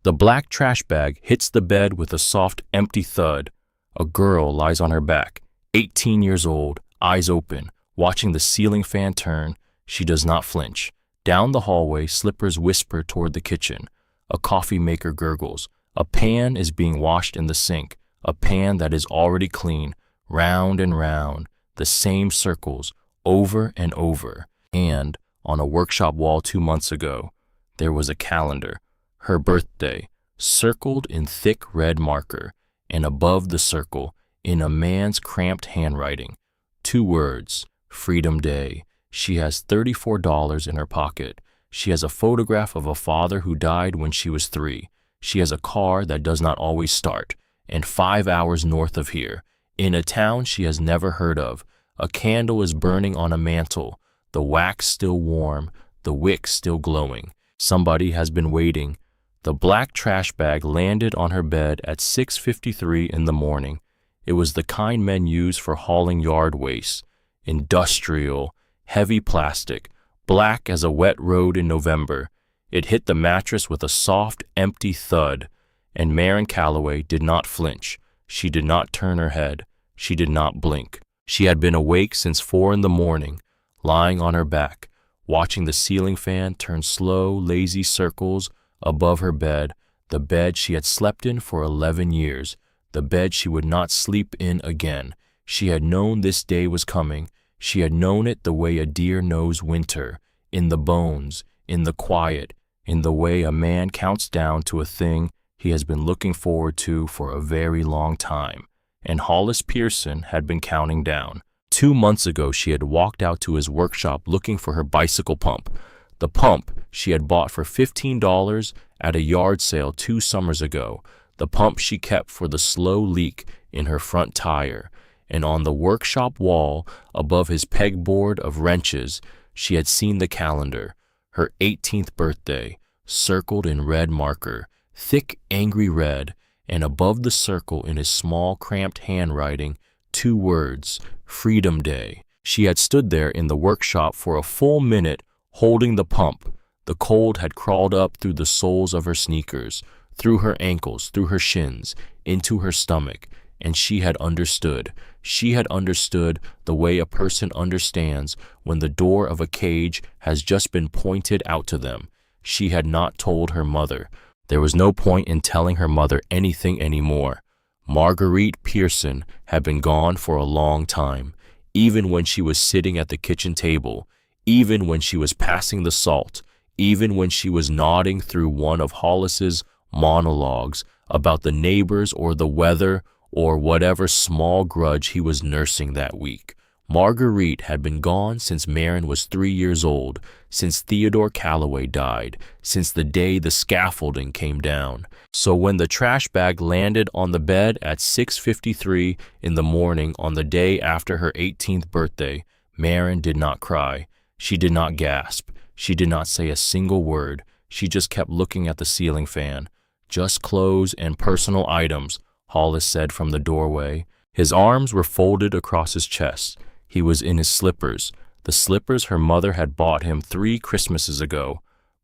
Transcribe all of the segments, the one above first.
The black trash bag hits the bed with a soft, empty thud. A girl lies on her back, 18 years old, eyes open, watching the ceiling fan turn. She does not flinch. Down the hallway, slippers whisper toward the kitchen. A coffee maker gurgles. A pan is being washed in the sink, a pan that is already clean, round and round, the same circles, over and over. And on a workshop wall 2 months ago, there was a calendar, her birthday, circled in thick red marker, and above the circle, in a man's cramped handwriting, 2 words, Freedom Day. She has $34 in her pocket. She has a photograph of a father who died when she was 3. She has a car that does not always start, and 5 hours north of here, in a town she has never heard of, a candle is burning on a mantle, the wax still warm, the wick still glowing. Somebody has been waiting. The black trash bag landed on her bed at 6:53 in the morning. It was the kind men use for hauling yard waste. Industrial, heavy plastic, black as a wet road in November. It hit the mattress with a soft, empty thud, and Maren Calloway did not flinch. She did not turn her head. She did not blink. She had been awake since 4 in the morning, lying on her back, watching the ceiling fan turn slow, lazy circles above her bed, the bed she had slept in for 11 years, the bed she would not sleep in again. She had known this day was coming. She had known it the way a deer knows winter, in the bones, in the quiet, in the way a man counts down to a thing he has been looking forward to for a very long time. And Hollis Pearson had been counting down. 2 months ago, she had walked out to his workshop looking for her bicycle pump. The pump she had bought for $15 at a yard sale 2 summers ago. The pump she kept for the slow leak in her front tire. And on the workshop wall, above his pegboard of wrenches, she had seen the calendar, her 18th birthday, circled in red marker, thick, angry red, and above the circle in his small, cramped handwriting, 2 words, Freedom Day. She had stood there in the workshop for a full minute, holding the pump. The cold had crawled up through the soles of her sneakers, through her ankles, through her shins, into her stomach, and she had understood. She had understood the way a person understands when the door of a cage has just been pointed out to them. She had not told her mother. There was no point in telling her mother anything anymore. Marguerite Pearson had been gone for a long time, even when she was sitting at the kitchen table, even when she was passing the salt, even when she was nodding through one of Hollis's monologues about the neighbors or the weather or whatever small grudge he was nursing that week. Marguerite had been gone since Maren was 3 years old, since Theodore Calloway died, since the day the scaffolding came down. So when the trash bag landed on the bed at 6:53 in the morning on the day after her 18th birthday, Maren did not cry. She did not gasp. She did not say a single word. She just kept looking at the ceiling fan. Just clothes and personal items, Hollis said from the doorway. His arms were folded across his chest. He was in his slippers, the slippers her mother had bought him 3 Christmases ago.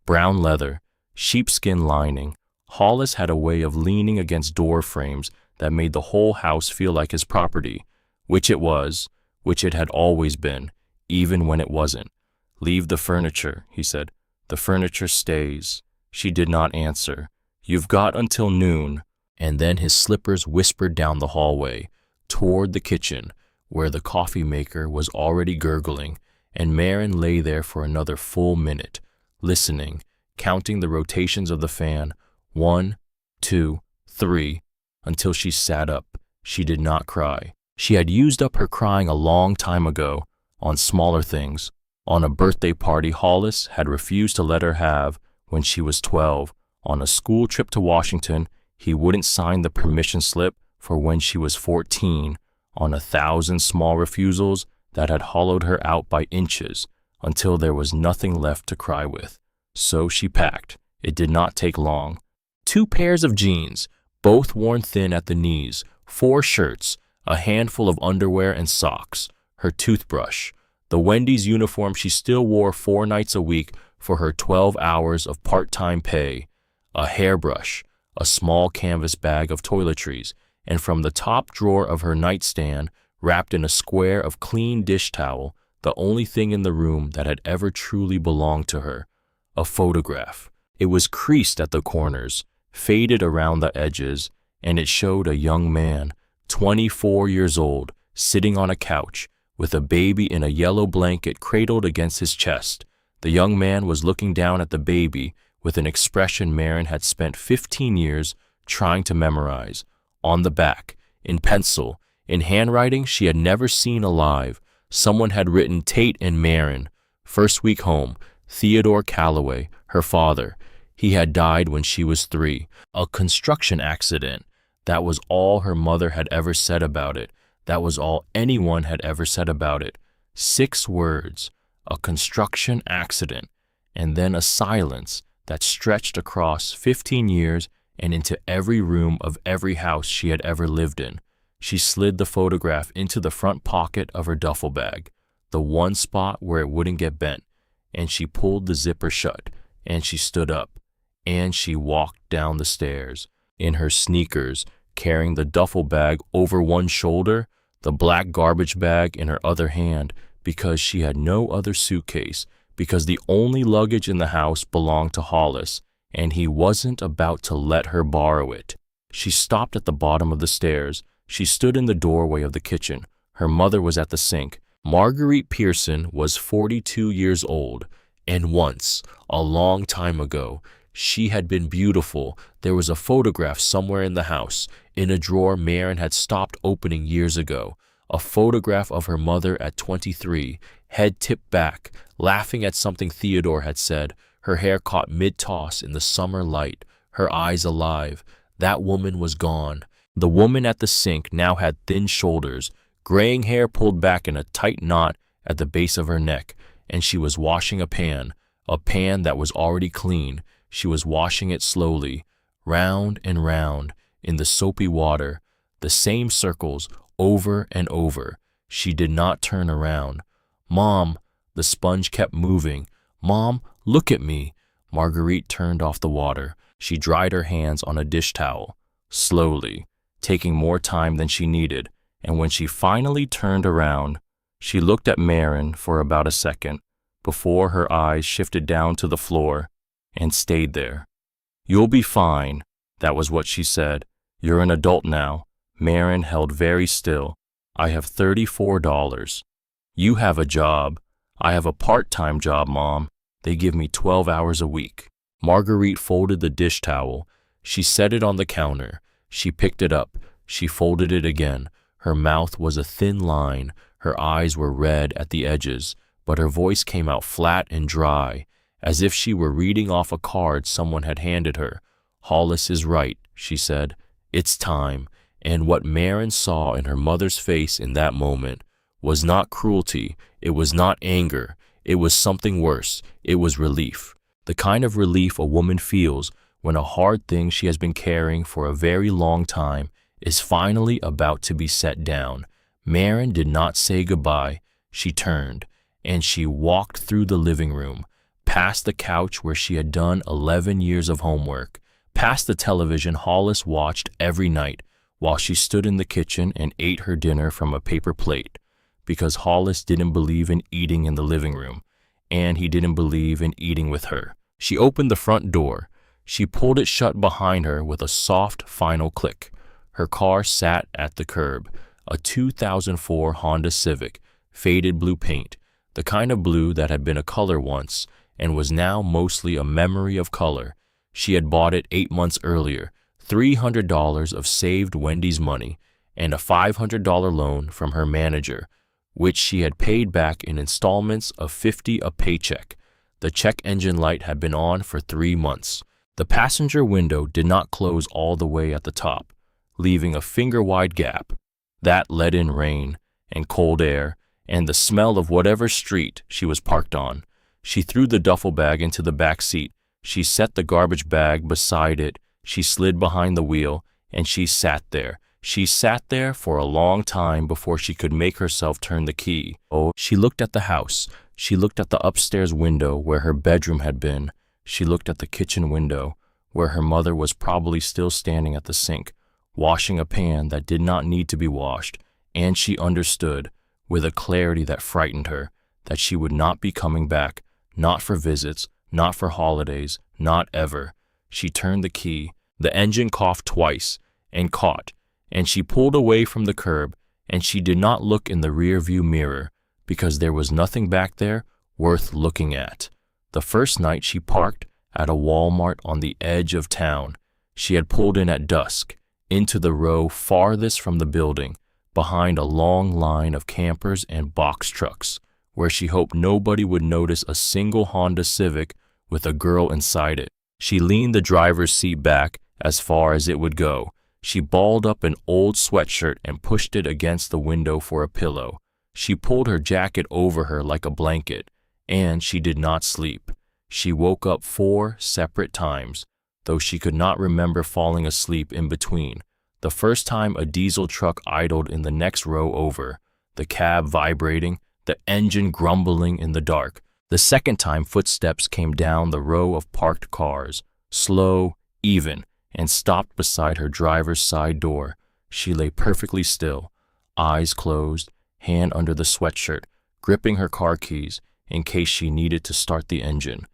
Brown leather, sheepskin lining. Hollis had a way of leaning against door frames that made the whole house feel like his property, which it was, which it had always been, even when it wasn't. "Leave the furniture," he said. "The furniture stays." She did not answer. "You've got until noon." And then his slippers whispered down the hallway, toward the kitchen, where the coffee maker was already gurgling, and Maren lay there for another full minute, listening, counting the rotations of the fan, 1, 2, 3, until she sat up. She did not cry. She had used up her crying a long time ago, on smaller things. On a birthday party Hollis had refused to let her have when she was 12. On a school trip to Washington, he wouldn't sign the permission slip for when she was 14. On 1,000 small refusals that had hollowed her out by inches until there was nothing left to cry with. So she packed. It did not take long. 2 pairs of jeans, both worn thin at the knees, 4 shirts, a handful of underwear and socks, her toothbrush, the Wendy's uniform she still wore 4 nights a week for her 12 hours of part-time pay, a hairbrush, a small canvas bag of toiletries, and from the top drawer of her nightstand, wrapped in a square of clean dish towel, the only thing in the room that had ever truly belonged to her, a photograph. It was creased at the corners, faded around the edges, and it showed a young man, 24 years old, sitting on a couch, with a baby in a yellow blanket cradled against his chest. The young man was looking down at the baby with an expression Maren had spent 15 years trying to memorize. On the back, in pencil, in handwriting she had never seen alive, someone had written Tate and Maren, first week home, Theodore Calloway, her father. He had died when she was 3. A construction accident. That was all her mother had ever said about it. That was all anyone had ever said about it. 6 words. A construction accident. And then a silence that stretched across 15 years and into every room of every house she had ever lived in. She slid the photograph into the front pocket of her duffel bag, the one spot where it wouldn't get bent, and she pulled the zipper shut, and she stood up, and she walked down the stairs, in her sneakers, carrying the duffel bag over one shoulder, the black garbage bag in her other hand, because she had no other suitcase, because the only luggage in the house belonged to Hollis, and he wasn't about to let her borrow it. She stopped at the bottom of the stairs. She stood in the doorway of the kitchen. Her mother was at the sink. Marguerite Pearson was 42 years old, and once, a long time ago, she had been beautiful. There was a photograph somewhere in the house, in a drawer Maren had stopped opening years ago. A photograph of her mother at 23, head tipped back, laughing at something Theodore had said, her hair caught mid-toss in the summer light, her eyes alive. That woman was gone. The woman at the sink now had thin shoulders, graying hair pulled back in a tight knot at the base of her neck, and she was washing a pan that was already clean. She was washing it slowly, round and round, in the soapy water, the same circles, over and over. She did not turn around. "Mom," the sponge kept moving. "Mom, look at me." Marguerite turned off the water. She dried her hands on a dish towel, slowly, taking more time than she needed, and when she finally turned around, she looked at Maren for about a second, before her eyes shifted down to the floor and stayed there. "You'll be fine," that was what she said. "You're an adult now." Maren held very still. "I have $34. You have a job. I have a part-time job, Mom. They give me 12 hours a week." Marguerite folded the dish towel. She set it on the counter. She picked it up. She folded it again. Her mouth was a thin line. Her eyes were red at the edges, but her voice came out flat and dry, as if she were reading off a card someone had handed her. "Hollis is right," she said. "It's time." And what Maren saw in her mother's face in that moment was not cruelty, it was not anger, it was something worse, it was relief. The kind of relief a woman feels when a hard thing she has been carrying for a very long time is finally about to be set down. Maren did not say goodbye. She turned, and she walked through the living room, past the couch where she had done 11 years of homework, past the television Hollis watched every night, while she stood in the kitchen and ate her dinner from a paper plate, because Hollis didn't believe in eating in the living room, and he didn't believe in eating with her. She opened the front door. She pulled it shut behind her with a soft, final click. Her car sat at the curb, a 2004 Honda Civic, faded blue paint, the kind of blue that had been a color once and was now mostly a memory of color. She had bought it 8 months earlier, $300 of saved Wendy's money, and a $500 loan from her manager, which she had paid back in installments of $50 a paycheck. The check engine light had been on for 3 months. The passenger window did not close all the way at the top, leaving a finger-wide gap. That let in rain and cold air and the smell of whatever street she was parked on. She threw the duffel bag into the back seat. She set the garbage bag beside it. She slid behind the wheel, and she sat there. She sat there for a long time before she could make herself turn the key. Oh, she looked at the house. She looked at the upstairs window where her bedroom had been. She looked at the kitchen window, where her mother was probably still standing at the sink, washing a pan that did not need to be washed, and she understood, with a clarity that frightened her, that she would not be coming back, not for visits, not for holidays, not ever. She turned the key, the engine coughed twice, and caught, and she pulled away from the curb, and she did not look in the rear-view mirror, because there was nothing back there worth looking at. The first night she parked at a Walmart on the edge of town. She had pulled in at dusk, into the row farthest from the building, behind a long line of campers and box trucks, where she hoped nobody would notice a single Honda Civic with a girl inside it. She leaned the driver's seat back as far as it would go. She balled up an old sweatshirt and pushed it against the window for a pillow. She pulled her jacket over her like a blanket, and she did not sleep. She woke up 4 separate times, though she could not remember falling asleep in between. The first time a diesel truck idled in the next row over, the cab vibrating, the engine grumbling in the dark. The second time footsteps came down the row of parked cars, slow, even, and stopped beside her driver's side door. She lay perfectly still, eyes closed, hand under the sweatshirt, gripping her car keys in case she needed to start the engine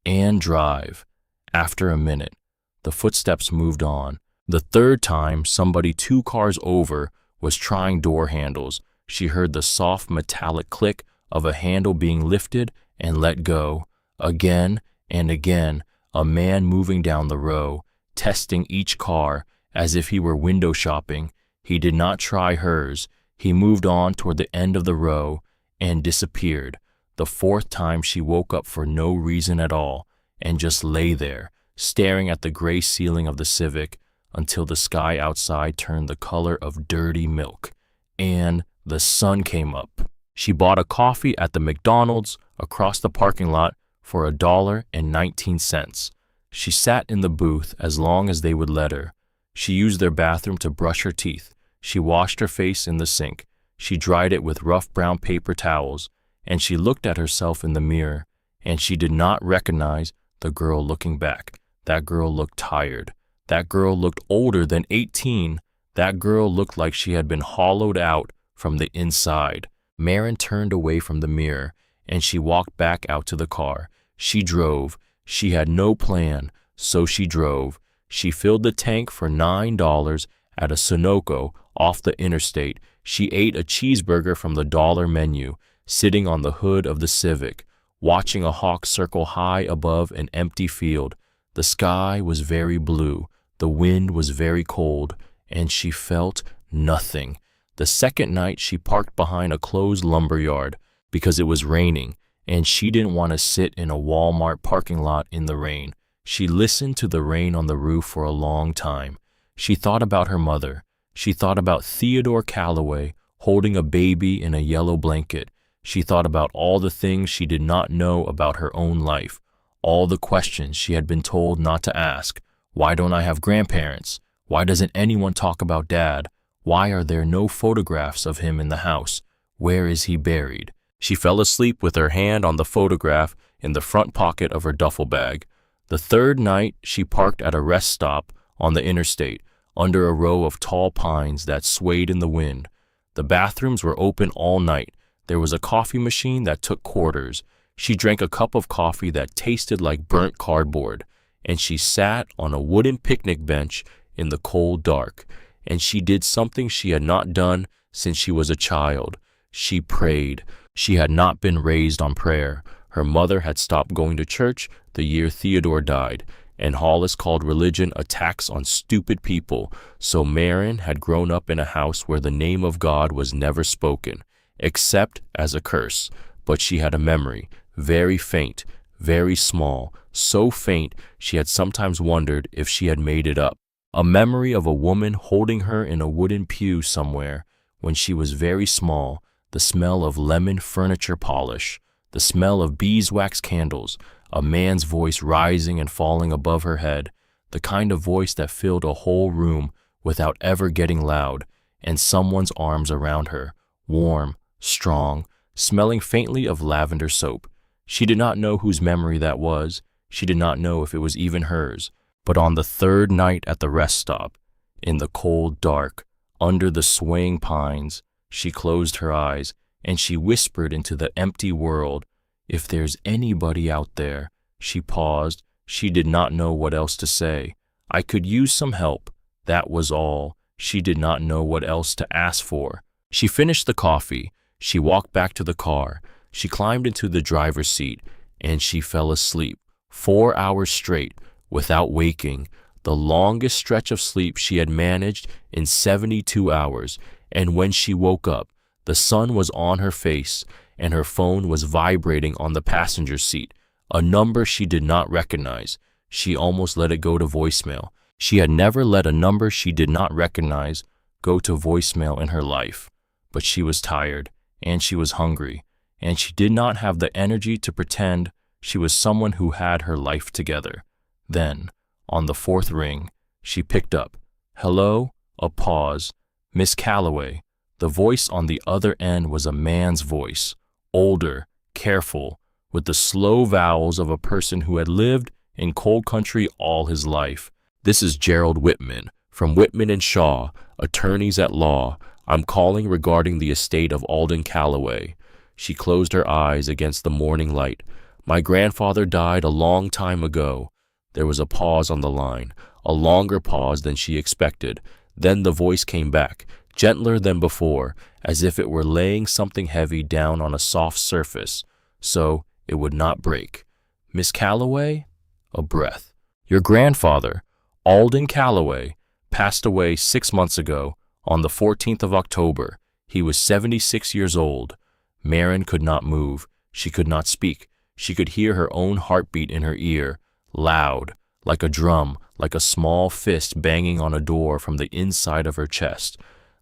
and drive. After a minute, the footsteps moved on. The third time, somebody 2 cars over was trying door handles. She heard the soft metallic click of a handle being lifted and let go. Again and again, a man moving down the row, testing each car as if he were window shopping. He did not try hers. He moved on toward the end of the row and disappeared. The fourth time she woke up for no reason at all and just lay there, staring at the gray ceiling of the Civic until the sky outside turned the color of dirty milk and the sun came up. She bought a coffee at the McDonald's across the parking lot for $1.19. She sat in the booth as long as they would let her. She used their bathroom to brush her teeth. She washed her face in the sink. She dried it with rough brown paper towels, and she looked at herself in the mirror, and she did not recognize the girl looking back. That girl looked tired. That girl looked older than 18. That girl looked like she had been hollowed out from the inside. Marin turned away from the mirror, and she walked back out to the car. She drove. She had no plan, so she drove. She filled the tank for $9 at a Sunoco off the interstate. She ate a cheeseburger from the dollar menu, sitting on the hood of the Civic, watching a hawk circle high above an empty field. The sky was very blue. The wind was very cold, and she felt nothing. The second night, she parked behind a closed lumber yard because it was raining, and she didn't want to sit in a Walmart parking lot in the rain. She listened to the rain on the roof for a long time. She thought about her mother. She thought about Theodore Calloway holding a baby in a yellow blanket. She thought about all the things she did not know about her own life, all the questions she had been told not to ask. Why don't I have grandparents? Why doesn't anyone talk about Dad? Why are there no photographs of him in the house? Where is he buried? She fell asleep with her hand on the photograph in the front pocket of her duffel bag. The third night, she parked at a rest stop on the interstate, under a row of tall pines that swayed in the wind. The bathrooms were open all night. There was a coffee machine that took quarters. She drank a cup of coffee that tasted like burnt cardboard, and she sat on a wooden picnic bench in the cold dark, and she did something she had not done since she was a child. She prayed. She had not been raised on prayer. Her mother had stopped going to church the year Theodore died, and Hollis called religion a tax on stupid people, so Marin had grown up in a house where the name of God was never spoken, except as a curse. But she had a memory, very faint, very small, so faint she had sometimes wondered if she had made it up. A memory of a woman holding her in a wooden pew somewhere when she was very small, the smell of lemon furniture polish, the smell of beeswax candles, a man's voice rising and falling above her head, the kind of voice that filled a whole room without ever getting loud, and someone's arms around her, warm, strong, smelling faintly of lavender soap. She did not know whose memory that was. She did not know if it was even hers, But on the third night at the rest stop, in the cold dark, under the swaying pines, she closed her eyes and she whispered into the empty world, "If there's anybody out there." She paused. She did not know what else to say. I could use some help. That was all. She did not know what else to ask for. She finished the coffee. She walked back to the car. She climbed into the driver's seat and she fell asleep. 4 hours straight, without waking, the longest stretch of sleep she had managed in 72 hours. And when she woke up, the sun was on her face and her phone was vibrating on the passenger seat, a number she did not recognize. She almost let it go to voicemail. She had never let a number she did not recognize go to voicemail in her life. But she was tired, and she was hungry, and she did not have the energy to pretend she was someone who had her life together. Then, on the fourth ring, she picked up. "Hello?" A pause. "Miss Calloway." The voice on the other end was a man's voice, older, careful, with the slow vowels of a person who had lived in cold country all his life. "This is Gerald Whitman, from Whitman and Shaw, attorneys at law. I'm calling regarding the estate of Alden Calloway." She closed her eyes against the morning light. "My grandfather died a long time ago." There was a pause on the line, a longer pause than she expected. Then the voice came back, gentler than before, as if it were laying something heavy down on a soft surface, so it would not break. "Miss Calloway?" A breath. "Your grandfather, Alden Calloway, passed away 6 months ago, on the 14th of October. He was 76 years old." Marin could not move. She could not speak. She could hear her own heartbeat in her ear, loud, like a drum, like a small fist banging on a door from the inside of her chest.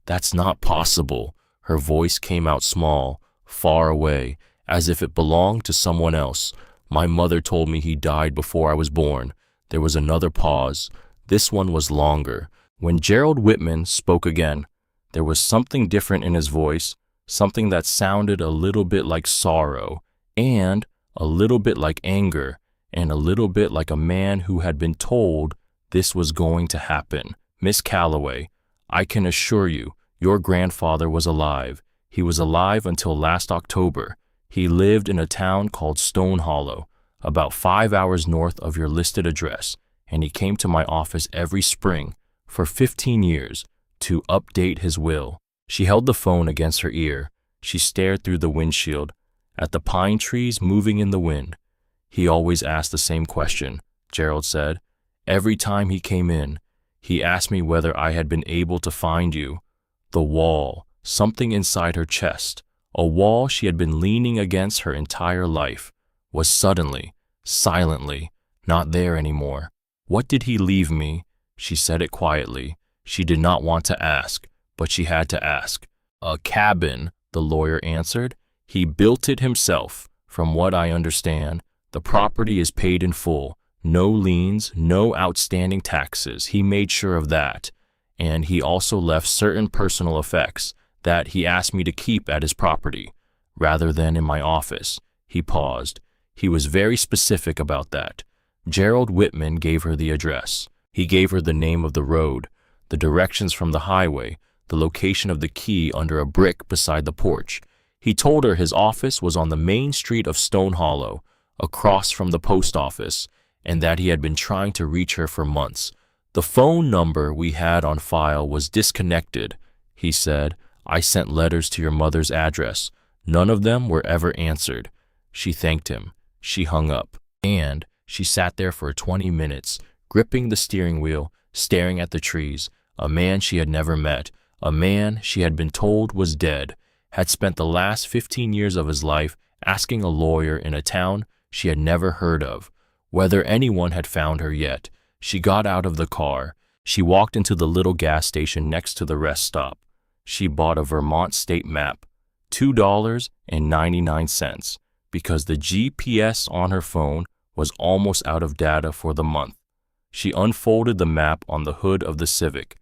"That's not possible." Her voice came out small, far away, as if it belonged to someone else. "My mother told me he died before I was born." There was another pause. This one was longer. When Gerald Whitman spoke again, there was something different in his voice, something that sounded a little bit like sorrow, and a little bit like anger, and a little bit like a man who had been told this was going to happen. "Miss Calloway, I can assure you, your grandfather was alive. He was alive until last October. He lived in a town called Stone Hollow, about 5 hours north of your listed address, and he came to my office every spring for 15 years to update his will." She held the phone against her ear. She stared through the windshield at the pine trees moving in the wind. "He always asked the same question," Gerald said. "Every time he came in, he asked me whether I had been able to find you." The wall, something inside her chest, a wall she had been leaning against her entire life, was suddenly, silently, not there anymore. "What did he leave me?" She said it quietly. She did not want to ask, but she had to ask. "A cabin," the lawyer answered. "He built it himself. From what I understand, the property is paid in full. No liens, no outstanding taxes. He made sure of that. And he also left certain personal effects that he asked me to keep at his property, rather than in my office." He paused. He was very specific about that. Gerald Whitman gave her the address. He gave her the name of the road, the directions from the highway, the location of the key under a brick beside the porch. He told her his office was on the main street of Stone Hollow, across from the post office, and that he had been trying to reach her for months. "The phone number we had on file was disconnected," he said. "I sent letters to your mother's address. None of them were ever answered." She thanked him. She hung up, and she sat there for 20 minutes, gripping the steering wheel, staring at the trees. A man she had never met, a man she had been told was dead, had spent the last 15 years of his life asking a lawyer in a town she had never heard of whether anyone had found her yet. She got out of the car. She walked into the little gas station next to the rest stop. She bought a Vermont state map, $2.99, because the GPS on her phone was almost out of data for the month. She unfolded the map on the hood of the Civic.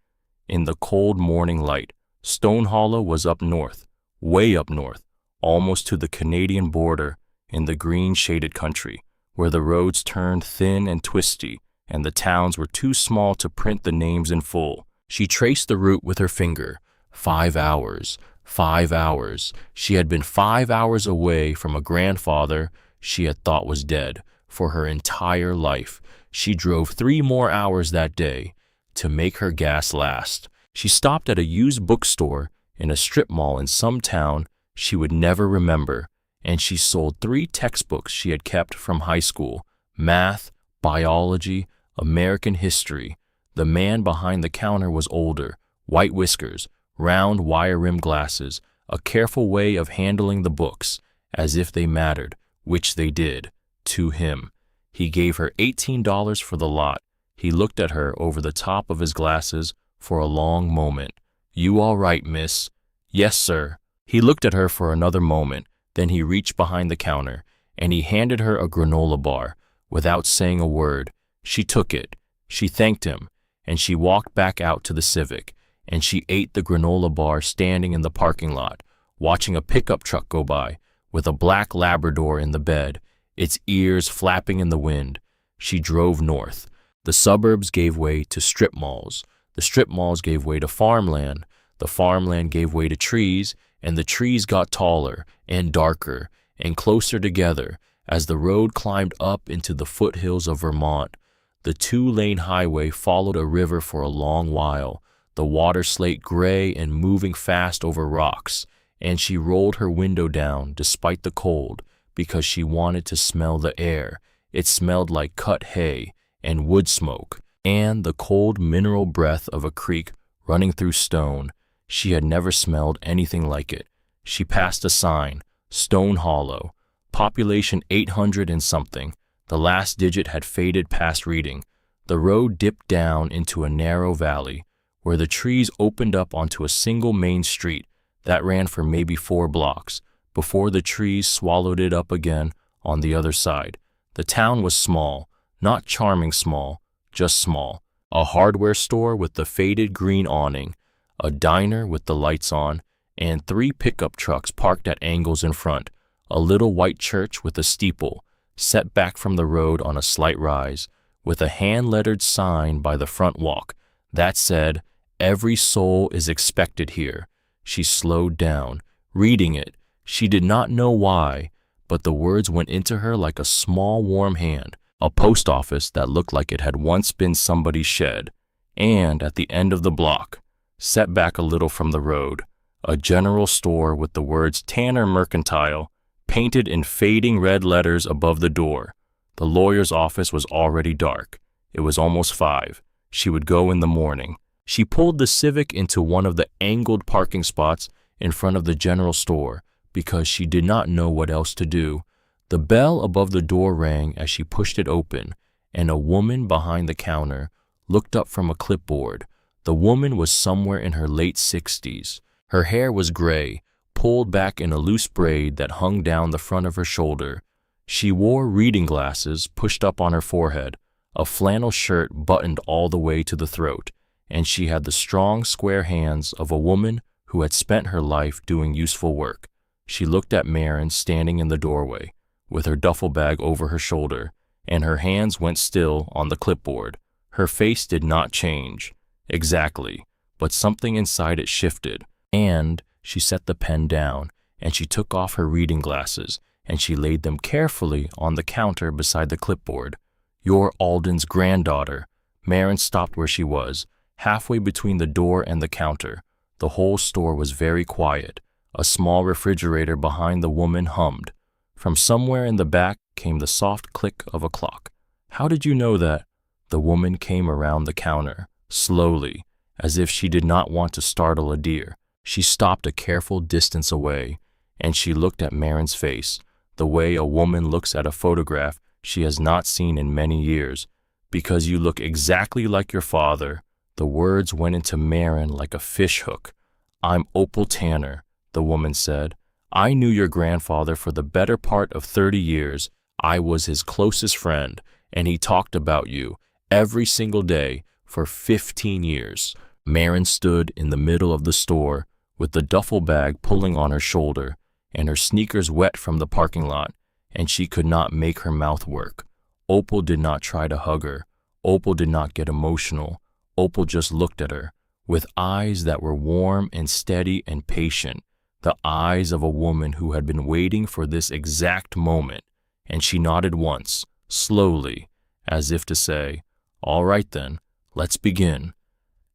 In the cold morning light, Stone Hollow was up north, way up north, almost to the Canadian border, in the green shaded country, where the roads turned thin and twisty and the towns were too small to print the names in full. She traced the route with her finger. 5 hours. 5 hours. She had been 5 hours away from a grandfather she had thought was dead for her entire life. She drove 3 more hours that day to make her gas last. She stopped at a used bookstore in a strip mall in some town she would never remember, and she sold 3 textbooks she had kept from high school: math, biology, American history. The man behind the counter was older, white whiskers, round wire-rimmed glasses, a careful way of handling the books, as if they mattered, which they did, to him. He gave her $18 for the lot. He looked at her over the top of his glasses for a long moment. "You all right, miss?" "Yes, sir." He looked at her for another moment, then he reached behind the counter, and he handed her a granola bar. Without saying a word, she took it. She thanked him, and she walked back out to the Civic, and she ate the granola bar standing in the parking lot, watching a pickup truck go by, with a black Labrador in the bed, its ears flapping in the wind. She drove north. The suburbs gave way to strip malls. The strip malls gave way to farmland. The farmland gave way to trees, and the trees got taller and darker and closer together as the road climbed up into the foothills of Vermont. The 2-lane highway followed a river for a long while, the water slate gray and moving fast over rocks, and she rolled her window down despite the cold because she wanted to smell the air. It smelled like cut hay and wood smoke and the cold mineral breath of a creek running through stone. She had never smelled anything like it. She passed a sign, Stone Hollow, population 800 and something. The last digit had faded past reading. The road dipped down into a narrow valley where the trees opened up onto a single main street that ran for maybe 4 blocks before the trees swallowed it up again on the other side. The town was small, not charming small, just small. A hardware store with the faded green awning, a diner with the lights on, and 3 pickup trucks parked at angles in front, a little white church with a steeple, set back from the road on a slight rise, with a hand-lettered sign by the front walk that said, "Every soul is expected here." She slowed down, reading it. She did not know why, but the words went into her like a small warm hand. A post office that looked like it had once been somebody's shed, and at the end of the block, set back a little from the road, a general store with the words Tanner Mercantile painted in fading red letters above the door. The lawyer's office was already dark. It was almost 5. She would go in the morning. She pulled the Civic into one of the angled parking spots in front of the general store because she did not know what else to do. The bell above the door rang as she pushed it open, and a woman behind the counter looked up from a clipboard. The woman was somewhere in her late 60s. Her hair was gray, pulled back in a loose braid that hung down the front of her shoulder. She wore reading glasses pushed up on her forehead, a flannel shirt buttoned all the way to the throat, and she had the strong, square hands of a woman who had spent her life doing useful work. She looked at Marin standing in the doorway, with her duffel bag over her shoulder, and her hands went still on the clipboard. Her face did not change, exactly, but something inside it shifted, and she set the pen down, and she took off her reading glasses, and she laid them carefully on the counter beside the clipboard. "You're Alden's granddaughter." Marin stopped where she was, halfway between the door and the counter. The whole store was very quiet. A small refrigerator behind the woman hummed. From somewhere in the back came the soft click of a clock. "How did you know that?" The woman came around the counter, slowly, as if she did not want to startle a deer. She stopped a careful distance away, and she looked at Marin's face, the way a woman looks at a photograph she has not seen in many years. "Because you look exactly like your father." The words went into Marin like a fish hook. "I'm Opal Tanner," the woman said. "I knew your grandfather for the better part of 30 years. I was his closest friend, and he talked about you every single day for 15 years. Marin stood in the middle of the store with the duffel bag pulling on her shoulder and her sneakers wet from the parking lot, and she could not make her mouth work. Opal did not try to hug her. Opal did not get emotional. Opal just looked at her, with eyes that were warm and steady and patient, the eyes of a woman who had been waiting for this exact moment, and she nodded once, slowly, as if to say, "All right then, let's begin.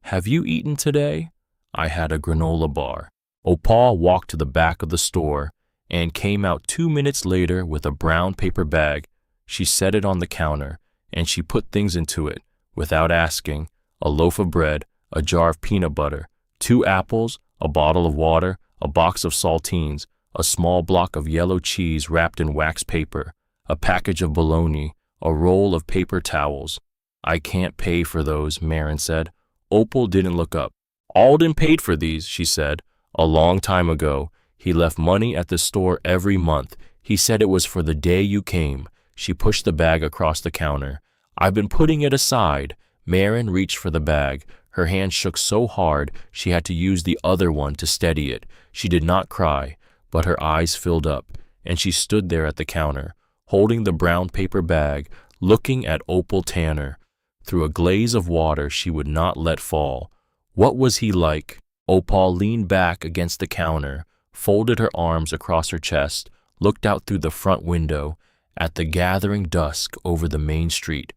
Have you eaten today?" "I had a granola bar." Opal walked to the back of the store and came out 2 minutes later with a brown paper bag. She set it on the counter, and she put things into it, without asking: a loaf of bread, a jar of peanut butter, 2 apples, a bottle of water, a box of saltines, a small block of yellow cheese wrapped in wax paper, a package of bologna, a roll of paper towels. "I can't pay for those," Marin said. Opal didn't look up. "Alden paid for these," she said. "A long time ago. He left money at the store every month. He said it was for the day you came." She pushed the bag across the counter. "I've been putting it aside." Marin reached for the bag. Her hand shook so hard she had to use the other one to steady it. She did not cry, but her eyes filled up, and she stood there at the counter, holding the brown paper bag, looking at Opal Tanner through a glaze of water she would not let fall. What was he like? Opal leaned back against the counter, folded her arms across her chest, looked out through the front window at the gathering dusk over the main street.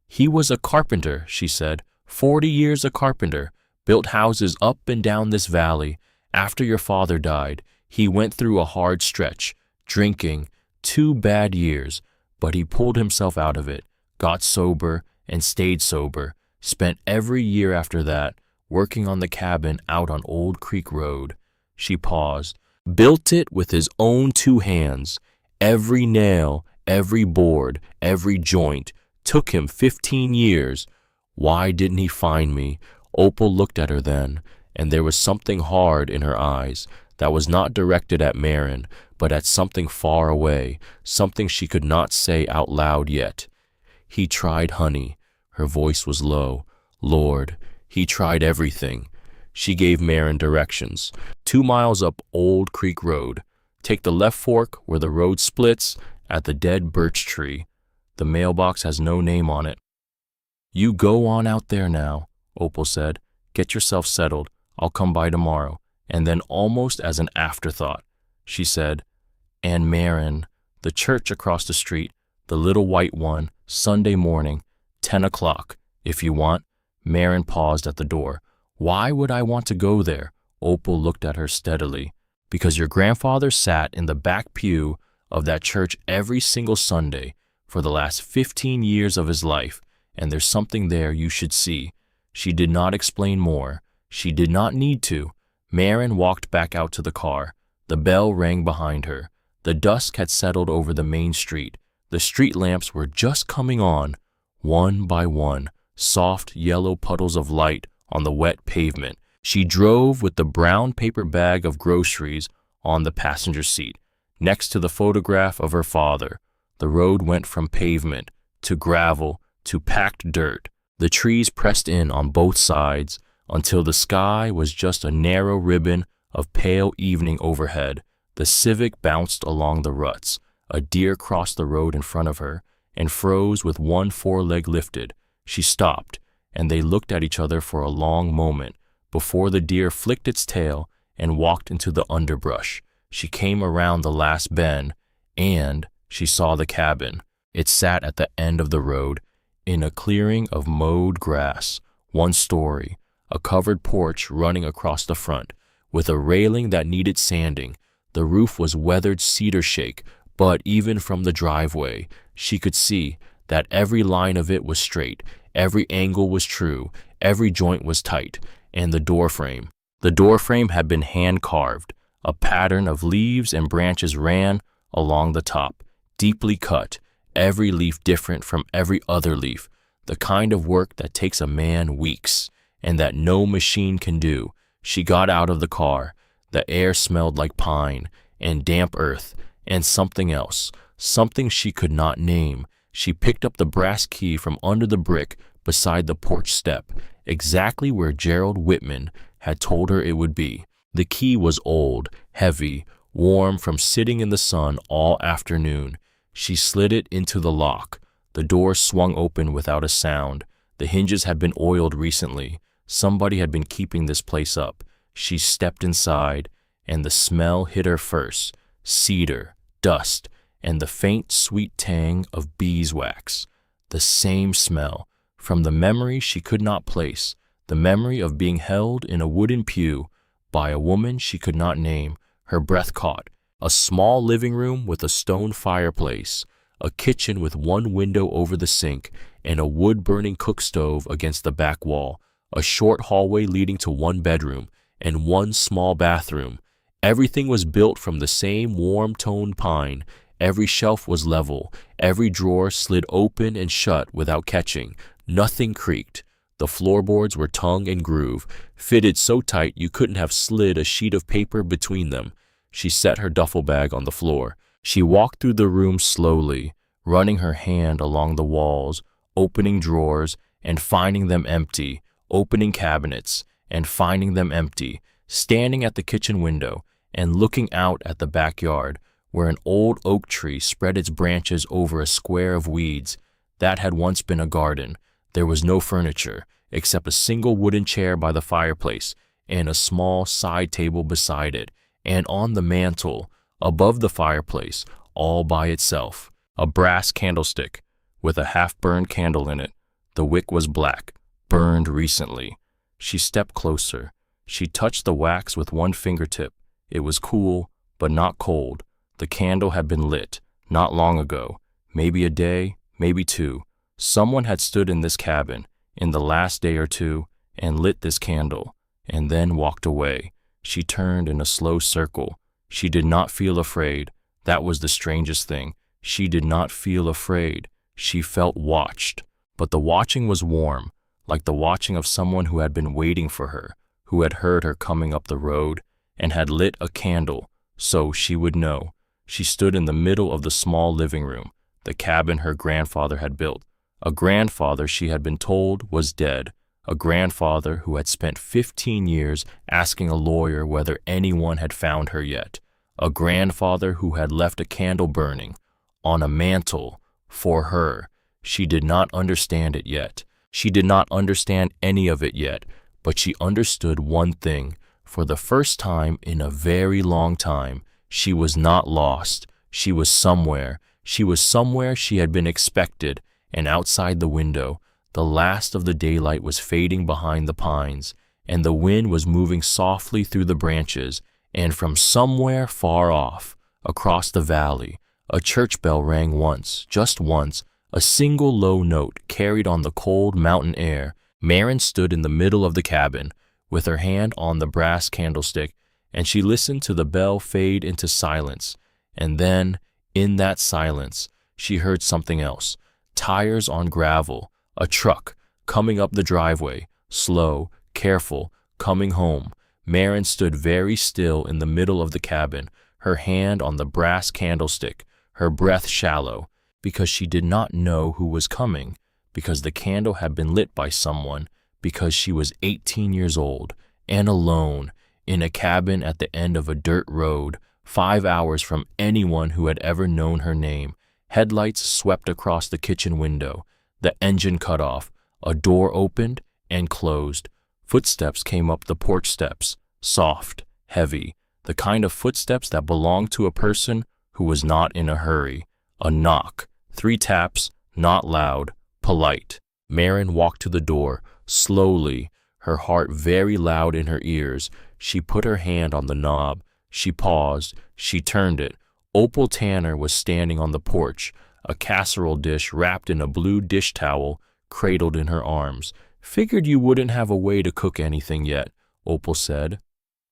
"He was a carpenter," she said. 40 years a carpenter, built houses up and down this valley. After your father died, he went through a hard stretch, drinking, 2 bad years, but he pulled himself out of it, got sober and stayed sober, spent every year after that working on the cabin out on Old Creek Road." She paused. "Built it with his own 2 hands. Every nail, every board, every joint. Took him 15 years. Why didn't he find me?" Opal looked at her then, and there was something hard in her eyes that was not directed at Marin, but at something far away, something she could not say out loud yet. "He tried, honey." Her voice was low. "Lord, he tried everything." She gave Marin directions. 2 miles up Old Creek Road. Take the left fork where the road splits at the dead birch tree. The mailbox has no name on it. "You go on out there now," Opal said. "Get yourself settled. I'll come by tomorrow." And then, almost as an afterthought, she said, "And Marin, the church across the street, the little white one, Sunday morning, 10 o'clock, if you want." Marin paused at the door. "Why would I want to go there?" Opal looked at her steadily. "Because your grandfather sat in the back pew of that church every single Sunday for the last 15 years of his life, and there's something there you should see." She did not explain more. She did not need to. Marin walked back out to the car. The bell rang behind her. The dusk had settled over the main street. The street lamps were just coming on, one by one, soft yellow puddles of light on the wet pavement. She drove with the brown paper bag of groceries on the passenger seat, next to the photograph of her father. The road went from pavement to gravel to packed dirt. The trees pressed in on both sides until the sky was just a narrow ribbon of pale evening overhead. The Civic bounced along the ruts. A deer crossed the road in front of her and froze with one foreleg lifted. She stopped, and they looked at each other for a long moment before the deer flicked its tail and walked into the underbrush. She came around the last bend, and she saw the cabin. It sat at the end of the road, in a clearing of mowed grass, 1 story, a covered porch running across the front, with a railing that needed sanding. The roof was weathered cedar shake, but even from the driveway, she could see that every line of it was straight, every angle was true, every joint was tight, and the doorframe. The doorframe had been hand-carved. A pattern of leaves and branches ran along the top, deeply cut, every leaf different from every other leaf, the kind of work that takes a man weeks, and that no machine can do. She got out of the car. The air smelled like pine, and damp earth, and something else, something she could not name. She picked up the brass key from under the brick beside the porch step, exactly where Gerald Whitman had told her it would be. The key was old, heavy, warm from sitting in the sun all afternoon. She slid it into the lock. The door swung open without a sound. The hinges had been oiled recently. Somebody had been keeping this place up. She stepped inside, and the smell hit her first. Cedar, dust, and the faint sweet tang of beeswax. The same smell, from the memory she could not place, the memory of being held in a wooden pew by a woman she could not name. Her breath caught. A small living room with a stone fireplace, a kitchen with one window over the sink, and a wood-burning cook stove against the back wall, a short hallway leading to one bedroom, and one small bathroom. Everything was built from the same warm-toned pine. Every shelf was level. Every drawer slid open and shut without catching. Nothing creaked. The floorboards were tongue and groove, fitted so tight you couldn't have slid a sheet of paper between them. She set her duffel bag on the floor. She walked through the room slowly, running her hand along the walls, opening drawers and finding them empty, opening cabinets and finding them empty, standing at the kitchen window and looking out at the backyard, where an old oak tree spread its branches over a square of weeds. That had once been a garden. There was no furniture, except a single wooden chair by the fireplace and a small side table beside it, and on the mantel, above the fireplace, all by itself, a brass candlestick with a half-burned candle in it. The wick was black, burned recently. She stepped closer. She touched the wax with one fingertip. It was cool, but not cold. The candle had been lit, not long ago, maybe a day, maybe two. Someone had stood in this cabin, in the last day or two, and lit this candle, and then walked away. She turned in a slow circle. She did not feel afraid. That was the strangest thing. She did not feel afraid. She felt watched. But the watching was warm, like the watching of someone who had been waiting for her, who had heard her coming up the road, and had lit a candle, so she would know. She stood in the middle of the small living room, the cabin her grandfather had built. A grandfather she had been told was dead, a grandfather who had spent 15 years asking a lawyer whether anyone had found her yet, a grandfather who had left a candle burning on a mantle for her. She did not understand it yet. She did not understand any of it yet, but she understood one thing. For the first time in a very long time, she was not lost. She was somewhere. She was somewhere she had been expected, and outside the window, the last of the daylight was fading behind the pines, and the wind was moving softly through the branches, and from somewhere far off, across the valley, a church bell rang once, just once, a single low note carried on the cold mountain air. Marin stood in the middle of the cabin, with her hand on the brass candlestick, and she listened to the bell fade into silence. And then, in that silence, she heard something else. Tires on gravel, a truck, coming up the driveway, slow, careful, coming home. Marin stood very still in the middle of the cabin, her hand on the brass candlestick, her breath shallow, because she did not know who was coming, because the candle had been lit by someone, because she was 18 years old, and alone, in a cabin at the end of a dirt road, 5 hours from anyone who had ever known her name. Headlights swept across the kitchen window. The engine cut off. A door opened and closed. Footsteps came up the porch steps, soft, heavy, the kind of footsteps that belonged to a person who was not in a hurry. A knock, 3 taps, not loud, polite. Marin walked to the door, slowly, her heart very loud in her ears. She put her hand on the knob. She paused. She turned it. Opal Tanner was standing on the porch, a casserole dish wrapped in a blue dish towel cradled in her arms. "Figured you wouldn't have a way to cook anything yet," Opal said.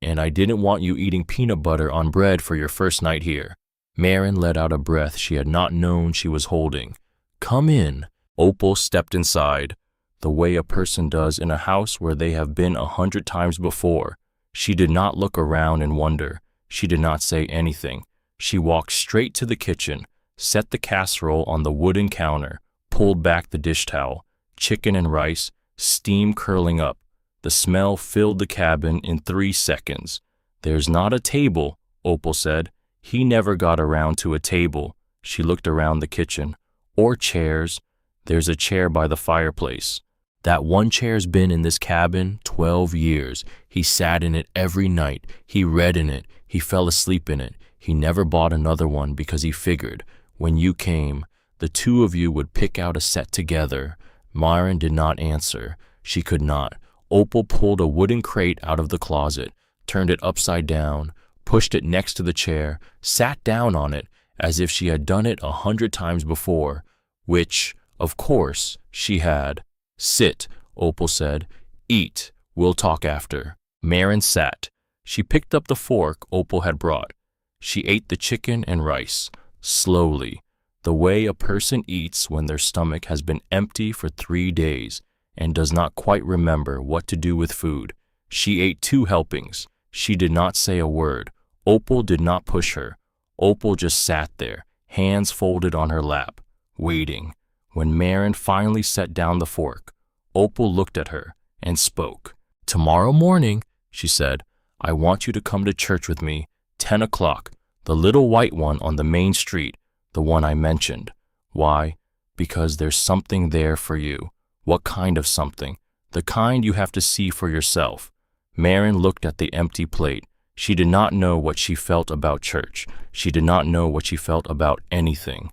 "And I didn't want you eating peanut butter on bread for your first night here." Marin let out a breath she had not known she was holding. "Come in." Opal stepped inside, the way a person does in a house where they have been 100 times before. She did not look around and wonder. She did not say anything. She walked straight to the kitchen, set the casserole on the wooden counter, pulled back the dish towel. Chicken and rice, steam curling up. The smell filled the cabin in 3 seconds. "There's not a table," Opal said. "He never got around to a table." She looked around the kitchen. "Or chairs. There's a chair by the fireplace." That one chair's been in this cabin 12 years. He sat in it every night. He read in it. He fell asleep in it. He never bought another one because he figured, when you came, the two of you would pick out a set together. Myron did not answer. She could not. Opal pulled a wooden crate out of the closet, turned it upside down, pushed it next to the chair, sat down on it as if she had done it 100 times before, which, of course, she had. "Sit," Opal said. "Eat. We'll talk after." Myron sat. She picked up the fork Opal had brought. She ate the chicken and rice, slowly, the way a person eats when their stomach has been empty for 3 days and does not quite remember what to do with food. She ate 2 helpings. She did not say a word. Opal did not push her. Opal just sat there, hands folded on her lap, waiting. When Myron finally set down the fork, Opal looked at her and spoke. "Tomorrow morning," she said, "I want you to come to church with me, 10 o'clock, the little white one on the main street, the one I mentioned. Why? Because there's something there for you." "What kind of something?" "The kind you have to see for yourself." Myron looked at the empty plate. She did not know what she felt about church. She did not know what she felt about anything.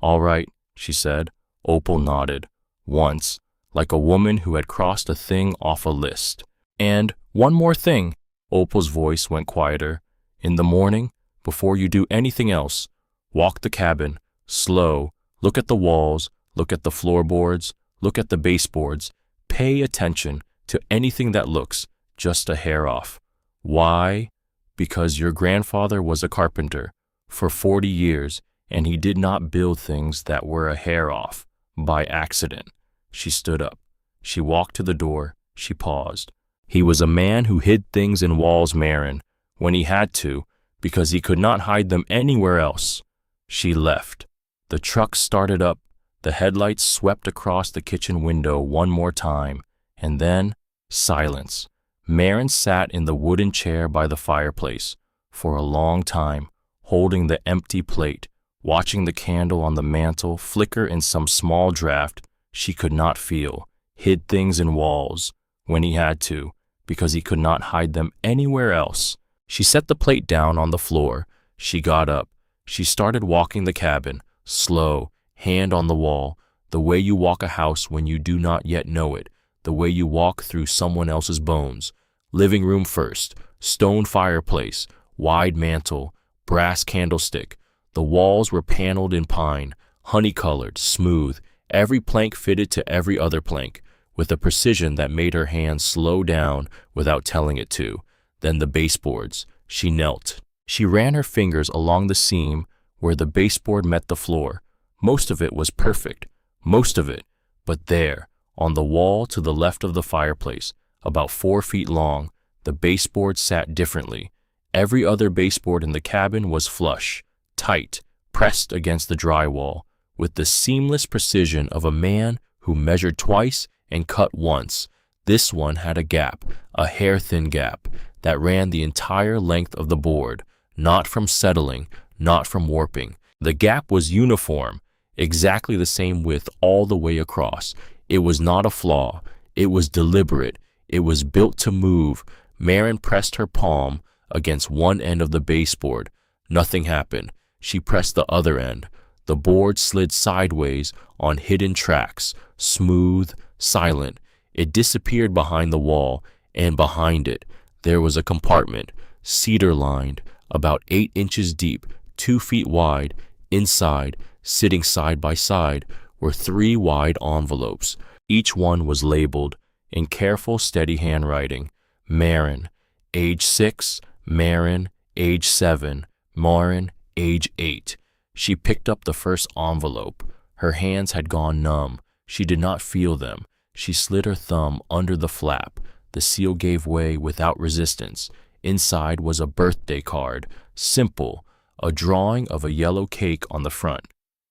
"All right," she said. Opal nodded. Once, like a woman who had crossed a thing off a list. "And one more thing," Opal's voice went quieter. "In the morning, before you do anything else, walk the cabin, slow, look at the walls, look at the floorboards, look at the baseboards, pay attention to anything that looks just a hair off. Why? Because your grandfather was a carpenter for 40 years, and he did not build things that were a hair off by accident." She stood up. She walked to the door. She paused. "He was a man who hid things in walls, Myron, when he had to, because he could not hide them anywhere else." She left. The truck started up. The headlights swept across the kitchen window one more time, and then silence. Myron sat in the wooden chair by the fireplace for a long time, holding the empty plate, watching the candle on the mantel flicker in some small draft she could not feel, hid things in walls when he had to, because he could not hide them anywhere else. She set the plate down on the floor. She got up. She started walking the cabin, slow, hand on the wall, the way you walk a house when you do not yet know it, the way you walk through someone else's bones. Living room first, stone fireplace, wide mantel, brass candlestick. The walls were paneled in pine, honey-colored, smooth, every plank fitted to every other plank, with a precision that made her hands slow down without telling it to. Then the baseboards. She knelt. She ran her fingers along the seam where the baseboard met the floor. Most of it was perfect, most of it. But there, on the wall to the left of the fireplace, about 4 feet long, the baseboard sat differently. Every other baseboard in the cabin was flush, tight, pressed against the drywall, with the seamless precision of a man who measured twice and cut once. This one had a gap, a hair-thin gap, that ran the entire length of the board, not from settling, not from warping. The gap was uniform, exactly the same width all the way across. It was not a flaw. It was deliberate. It was built to move. Myron pressed her palm against one end of the baseboard. Nothing happened. She pressed the other end. The board slid sideways on hidden tracks, smooth, silent. It disappeared behind the wall, and behind it, there was a compartment, cedar-lined, about 8 inches deep, 2 feet wide. Inside, sitting side by side, were 3 wide envelopes. Each one was labeled, in careful, steady handwriting, Myron, age 6, Myron, age 7, Myron, age 8. She picked up the first envelope. Her hands had gone numb. She did not feel them. She slid her thumb under the flap. The seal gave way without resistance. Inside was a birthday card, simple, a drawing of a yellow cake on the front.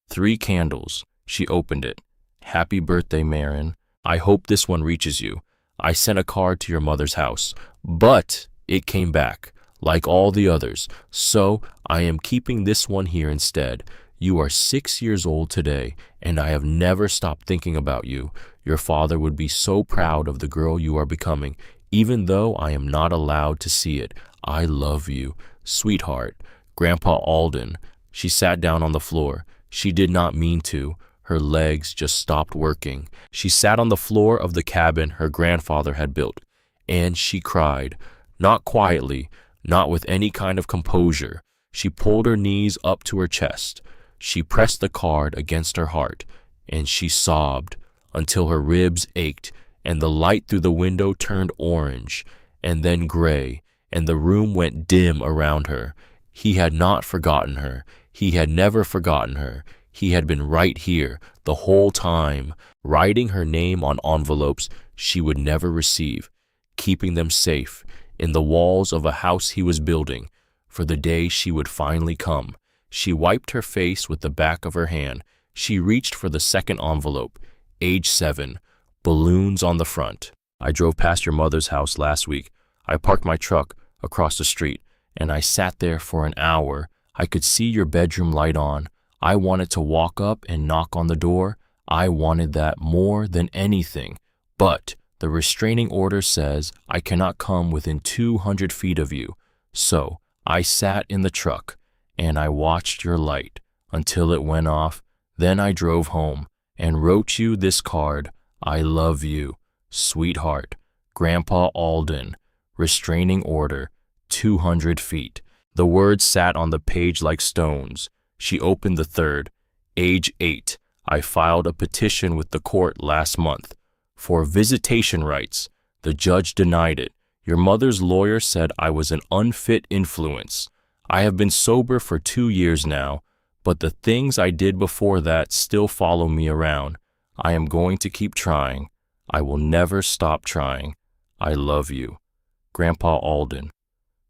3 candles. She opened it. "Happy birthday, Myron. I hope this one reaches you. I sent a card to your mother's house, but it came back, like all the others, so I am keeping this one here instead. You are 6 years old today, and I have never stopped thinking about you. Your father would be so proud of the girl you are becoming, even though I am not allowed to see it. I love you, sweetheart. Grandpa Alden. She sat down on the floor. She did not mean to. Her legs just stopped working. She sat on the floor of the cabin her grandfather had built, and she cried. Not quietly, not with any kind of composure. She pulled her knees up to her chest. She pressed the card against her heart, and she sobbed until her ribs ached, and the light through the window turned orange, and then gray, and the room went dim around her. He had not forgotten her. He had never forgotten her. He had been right here the whole time, writing her name on envelopes she would never receive, keeping them safe in the walls of a house he was building for the day she would finally come. She wiped her face with the back of her hand. She reached for the second envelope, age 7, balloons on the front. I drove past your mother's house last week. I parked my truck across the street, and I sat there for an hour. I could see your bedroom light on. I wanted to walk up and knock on the door. I wanted that more than anything. But the restraining order says I cannot come within 200 feet of you. So I sat in the truck, and I watched your light until it went off. Then I drove home and wrote you this card. I love you, sweetheart. Grandpa Alden. Restraining order, 200 feet. The words sat on the page like stones. She opened the third. Age 8. I filed a petition with the court last month for visitation rights. The judge denied it. Your mother's lawyer said I was an unfit influence. I have been sober for 2 years now, but the things I did before that still follow me around. I am going to keep trying. I will never stop trying. I love you. Grandpa Alden.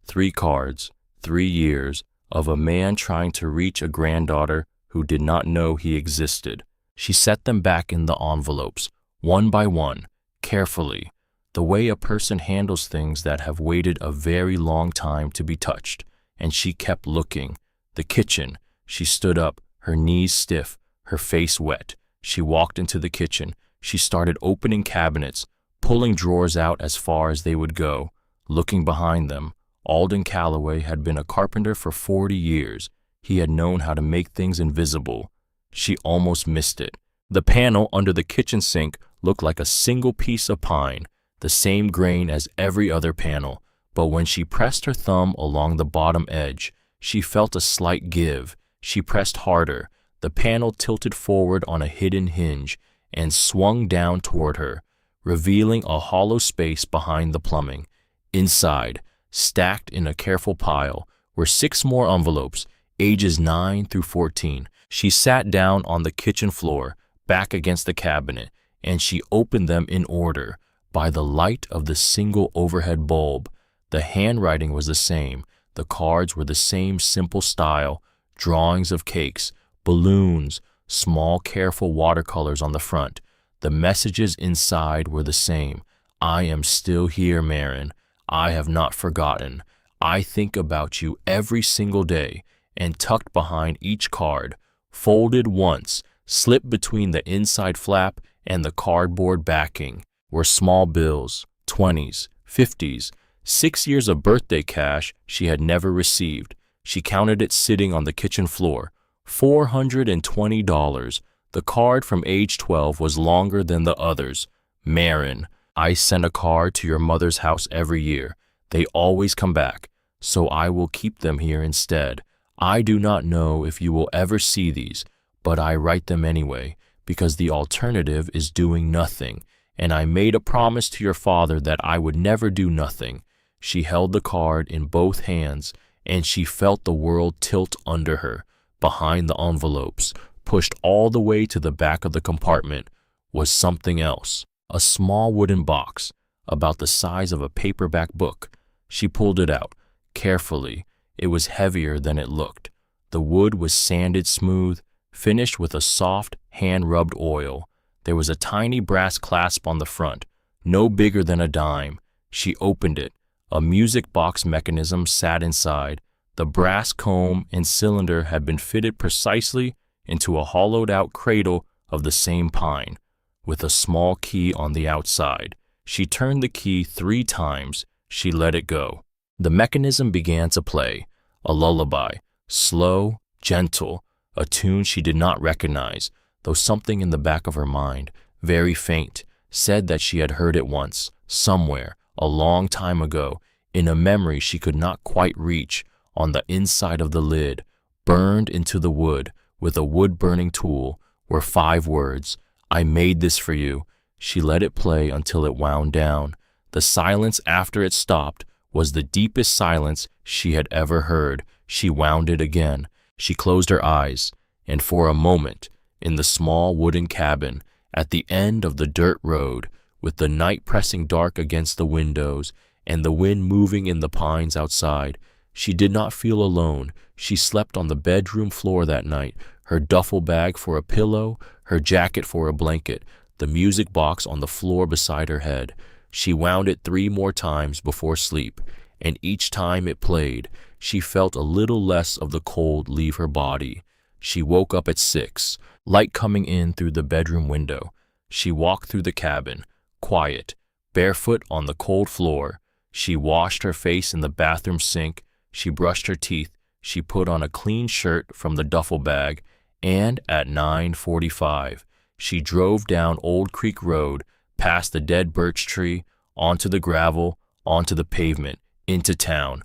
3 cards, 3 years, of a man trying to reach a granddaughter who did not know he existed. She set them back in the envelopes, one by one, carefully, the way a person handles things that have waited a very long time to be touched, and she kept looking. The kitchen. She stood up, her knees stiff, her face wet. She walked into the kitchen. She started opening cabinets, pulling drawers out as far as they would go. Looking behind them, Alden Calloway had been a carpenter for 40 years. He had known how to make things invisible. She almost missed it. The panel under the kitchen sink looked like a single piece of pine, the same grain as every other panel, but when she pressed her thumb along the bottom edge, she felt a slight give. She pressed harder. The panel tilted forward on a hidden hinge and swung down toward her, revealing a hollow space behind the plumbing. Inside, stacked in a careful pile, were 6 more envelopes, ages 9 through 14. She sat down on the kitchen floor, back against the cabinet, and she opened them in order, by the light of the single overhead bulb. The handwriting was the same. The cards were the same simple style, drawings of cakes, balloons, small careful watercolors on the front. The messages inside were the same. I am still here, Marin. I have not forgotten. I think about you every single day. And tucked behind each card, folded once, slipped between the inside flap and the cardboard backing, were small bills, 20s, 50s, 6 years of birthday cash she had never received. She counted it sitting on the kitchen floor. $420. The card from age 12 was longer than the others. Marin, I send a card to your mother's house every year. They always come back, so I will keep them here instead. I do not know if you will ever see these, but I write them anyway, because the alternative is doing nothing, and I made a promise to your father that I would never do nothing. She held the card in both hands, and she felt the world tilt under her. Behind the envelopes, pushed all the way to the back of the compartment, was something else, a small wooden box, about the size of a paperback book. She pulled it out, carefully. It was heavier than it looked. The wood was sanded smooth, finished with a soft, hand-rubbed oil. There was a tiny brass clasp on the front, no bigger than a dime. She opened it. A music box mechanism sat inside. The brass comb and cylinder had been fitted precisely into a hollowed-out cradle of the same pine, with a small key on the outside. She turned the key 3 times. She let it go. The mechanism began to play, a lullaby, slow, gentle, a tune she did not recognize, though something in the back of her mind, very faint, said that she had heard it once, somewhere, a long time ago, in a memory she could not quite reach. On the inside of the lid, burned into the wood with a wood-burning tool, were 5 words, "I made this for you." She let it play until it wound down. The silence after it stopped was the deepest silence she had ever heard. She wound it again. She closed her eyes, and for a moment, in the small wooden cabin, at the end of the dirt road, with the night pressing dark against the windows and the wind moving in the pines outside, she did not feel alone. She slept on the bedroom floor that night, her duffel bag for a pillow, her jacket for a blanket, the music box on the floor beside her head. She wound it 3 more times before sleep, and each time it played, she felt a little less of the cold leave her body. She woke up at 6, light coming in through the bedroom window. She walked through the cabin, quiet, barefoot on the cold floor. She washed her face in the bathroom sink. She brushed her teeth. She put on a clean shirt from the duffel bag, and at 9:45, she drove down Old Creek Road, past the dead birch tree, onto the gravel, onto the pavement, into town.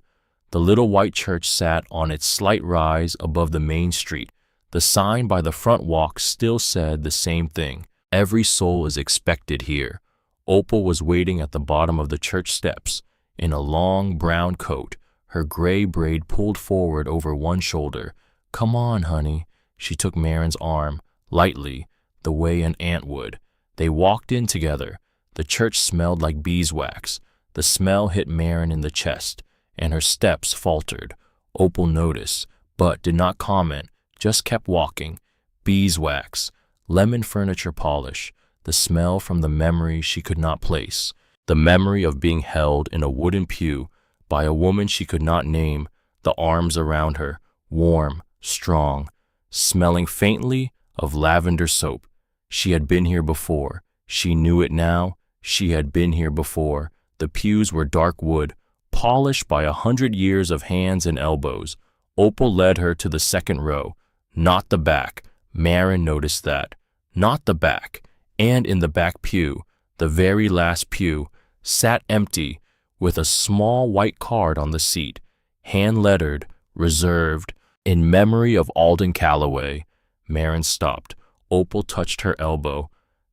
The little white church sat on its slight rise above the main street. The sign by the front walk still said the same thing. Every soul is expected here. Opal was waiting at the bottom of the church steps, in a long brown coat, her gray braid pulled forward over one shoulder. "Come on, honey." She took Marin's arm, lightly, the way an aunt would. They walked in together. The church smelled like beeswax. The smell hit Marin in the chest, and her steps faltered. Opal noticed, but did not comment, just kept walking. Beeswax, lemon furniture polish, the smell from the memory she could not place, the memory of being held in a wooden pew by a woman she could not name, the arms around her, warm, strong, smelling faintly of lavender soap. She had been here before. She knew it now. She had been here before. The pews were dark wood, polished by 100 years of hands and elbows. Opal led her to the second row, not the back. Marin noticed that. Not the back. And in the back pew, the very last pew, sat empty, with a small white card on the seat, hand-lettered, reserved, in memory of Alden Calloway. Marin stopped. Opal touched her elbow.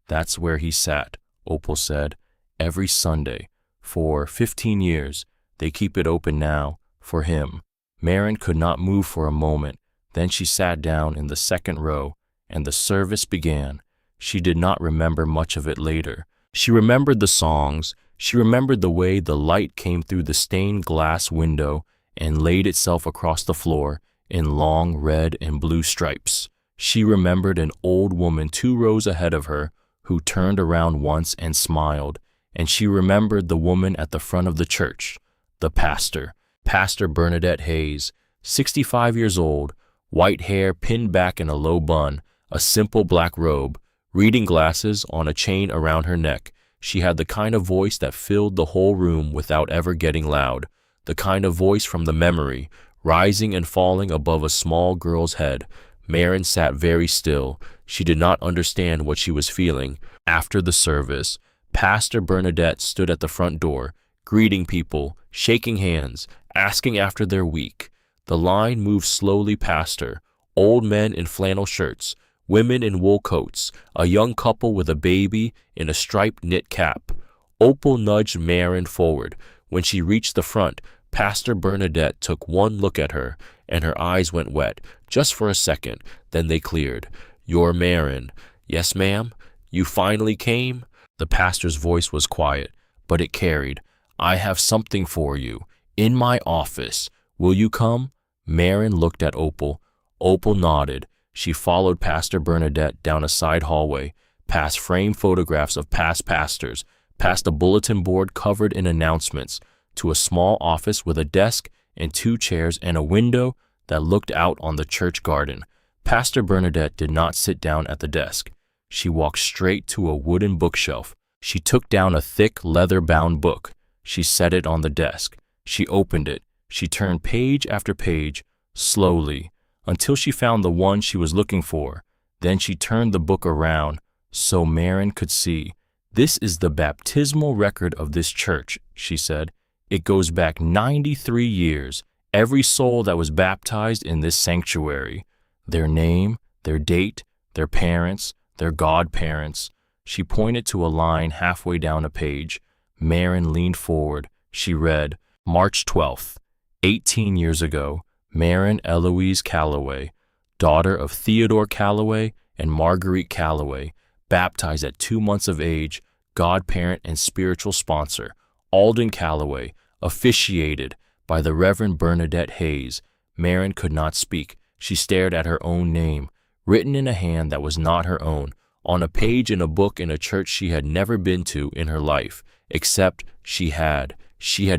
"That's where he sat," Opal said, "every Sunday. For 15 years. They keep it open now, for him." Marin could not move for a moment. Then she sat down in the second row, and the service began. She did not remember much of it later. She remembered the songs. She remembered the way the light came through the stained glass window and laid itself across the floor in long red and blue stripes. She remembered an old woman 2 rows ahead of her who turned around once and smiled, and she remembered the woman at the front of the church, the pastor, Pastor Bernadette Hayes, 65 years old, white hair pinned back in a low bun, a simple black robe, reading glasses on a chain around her neck. She had the kind of voice that filled the whole room without ever getting loud, the kind of voice from the memory, rising and falling above a small girl's head. Marin sat very still. She did not understand what she was feeling. After the service, Pastor Bernadette stood at the front door, greeting people, shaking hands, asking after their week. The line moved slowly past her. Old men in flannel shirts, women in wool coats, a young couple with a baby in a striped knit cap. Opal nudged Marin forward. When she reached the front, Pastor Bernadette took one look at her, and her eyes went wet, just for a second. Then they cleared. "You're Marin." "Yes, ma'am." "You finally came?" The pastor's voice was quiet, but it carried. "I have something for you. In my office. Will you come?" Marin looked at Opal. Opal nodded. She followed Pastor Bernadette down a side hallway, past framed photographs of past pastors, past a bulletin board covered in announcements, to a small office with a desk and 2 chairs and a window that looked out on the church garden. Pastor Bernadette did not sit down at the desk. She walked straight to a wooden bookshelf. She took down a thick, leather-bound book. She set it on the desk. She opened it. She turned page after page, slowly, until she found the one she was looking for. Then she turned the book around so Marin could see. "This is the baptismal record of this church," she said. "It goes back 93 years. Every soul that was baptized in this sanctuary. Their name, their date, their parents, their godparents." She pointed to a line halfway down a page. Marin leaned forward. She read, "March 12th, 18 years ago, Marin Eloise Calloway, daughter of Theodore Calloway and Marguerite Calloway, baptized at 2 months of age, godparent and spiritual sponsor, Alden Calloway, officiated by the Reverend Bernadette Hayes." Marin could not speak. She stared at her own name, written in a hand that was not her own, on a page in a book in a church she had never been to in her life, except she had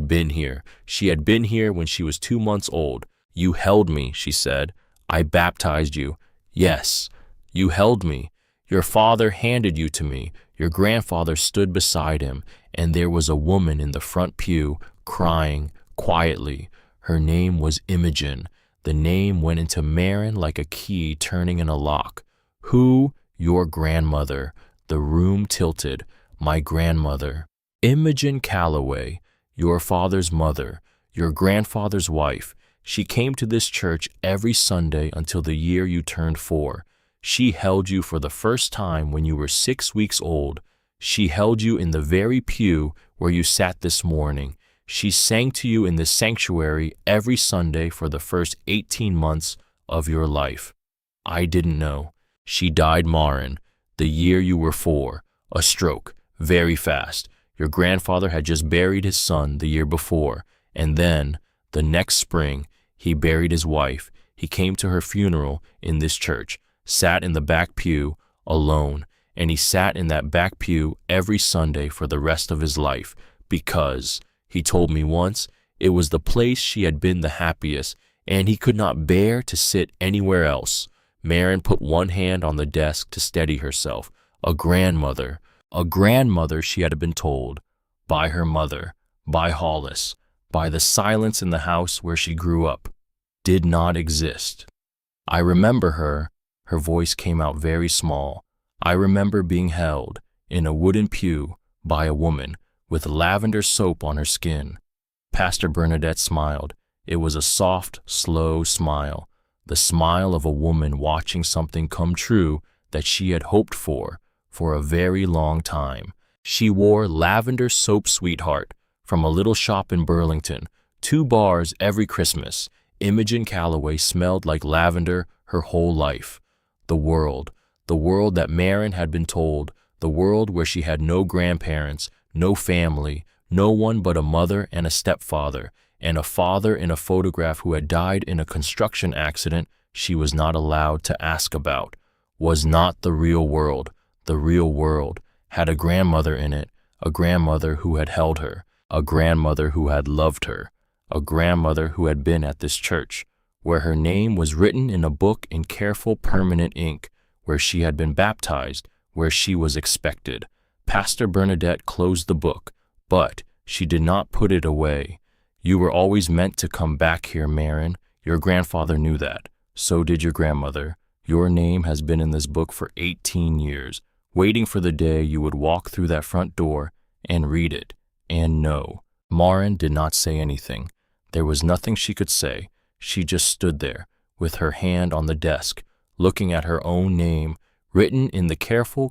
been here. She had been here when she was 2 months old. "You held me," she said. "I baptized you." "Yes, you held me. Your father handed you to me. Your grandfather stood beside him, and there was a woman in the front pew, crying quietly. Her name was Imogen." The name went into Marin like a key turning in a lock. "Who?" "Your grandmother." The room tilted. "My grandmother." "Imogen Calloway, your father's mother, your grandfather's wife. She came to this church every Sunday until the year you turned 4. She held you for the first time when you were 6 weeks old. She held you in the very pew where you sat this morning. She sang to you in this sanctuary every Sunday for the first 18 months of your life. I didn't know. She died, Marin, the year you were 4. A stroke, very fast. Your grandfather had just buried his son the year before, and then, the next spring, he buried his wife. He came to her funeral in this church, sat in the back pew, alone, and he sat in that back pew every Sunday for the rest of his life, because, he told me once, it was the place she had been the happiest, and he could not bear to sit anywhere else. Marin put one hand on the desk to steady herself. A grandmother, she had been told, by her mother, by Hollis, by the silence in the house where she grew up, did not exist. I remember her voice came out very small. I remember being held in a wooden pew by a woman with lavender soap on her skin. Pastor Bernadette smiled. It was a soft, slow smile, the smile of a woman watching something come true that she had hoped for a very long time. She wore lavender soap, sweetheart, from a little shop in Burlington, 2 bars every Christmas. Imogen Calloway smelled like lavender her whole life. The world that Marin had been told, the world where she had no grandparents, no family, no one but a mother and a stepfather, and a father in a photograph who had died in a construction accident she was not allowed to ask about, was not the real world. The real world had a grandmother in it, a grandmother who had held her, a grandmother who had loved her, a grandmother who had been at this church, where her name was written in a book in careful permanent ink, where she had been baptized, where she was expected. Pastor Bernadette closed the book, but she did not put it away. You were always meant to come back here, Marin. Your grandfather knew that. So did your grandmother. Your name has been in this book for 18 years, waiting for the day you would walk through that front door and read it, and know. Marin did not say anything. There was nothing she could say. She just stood there, with her hand on the desk, looking at her own name, written in the careful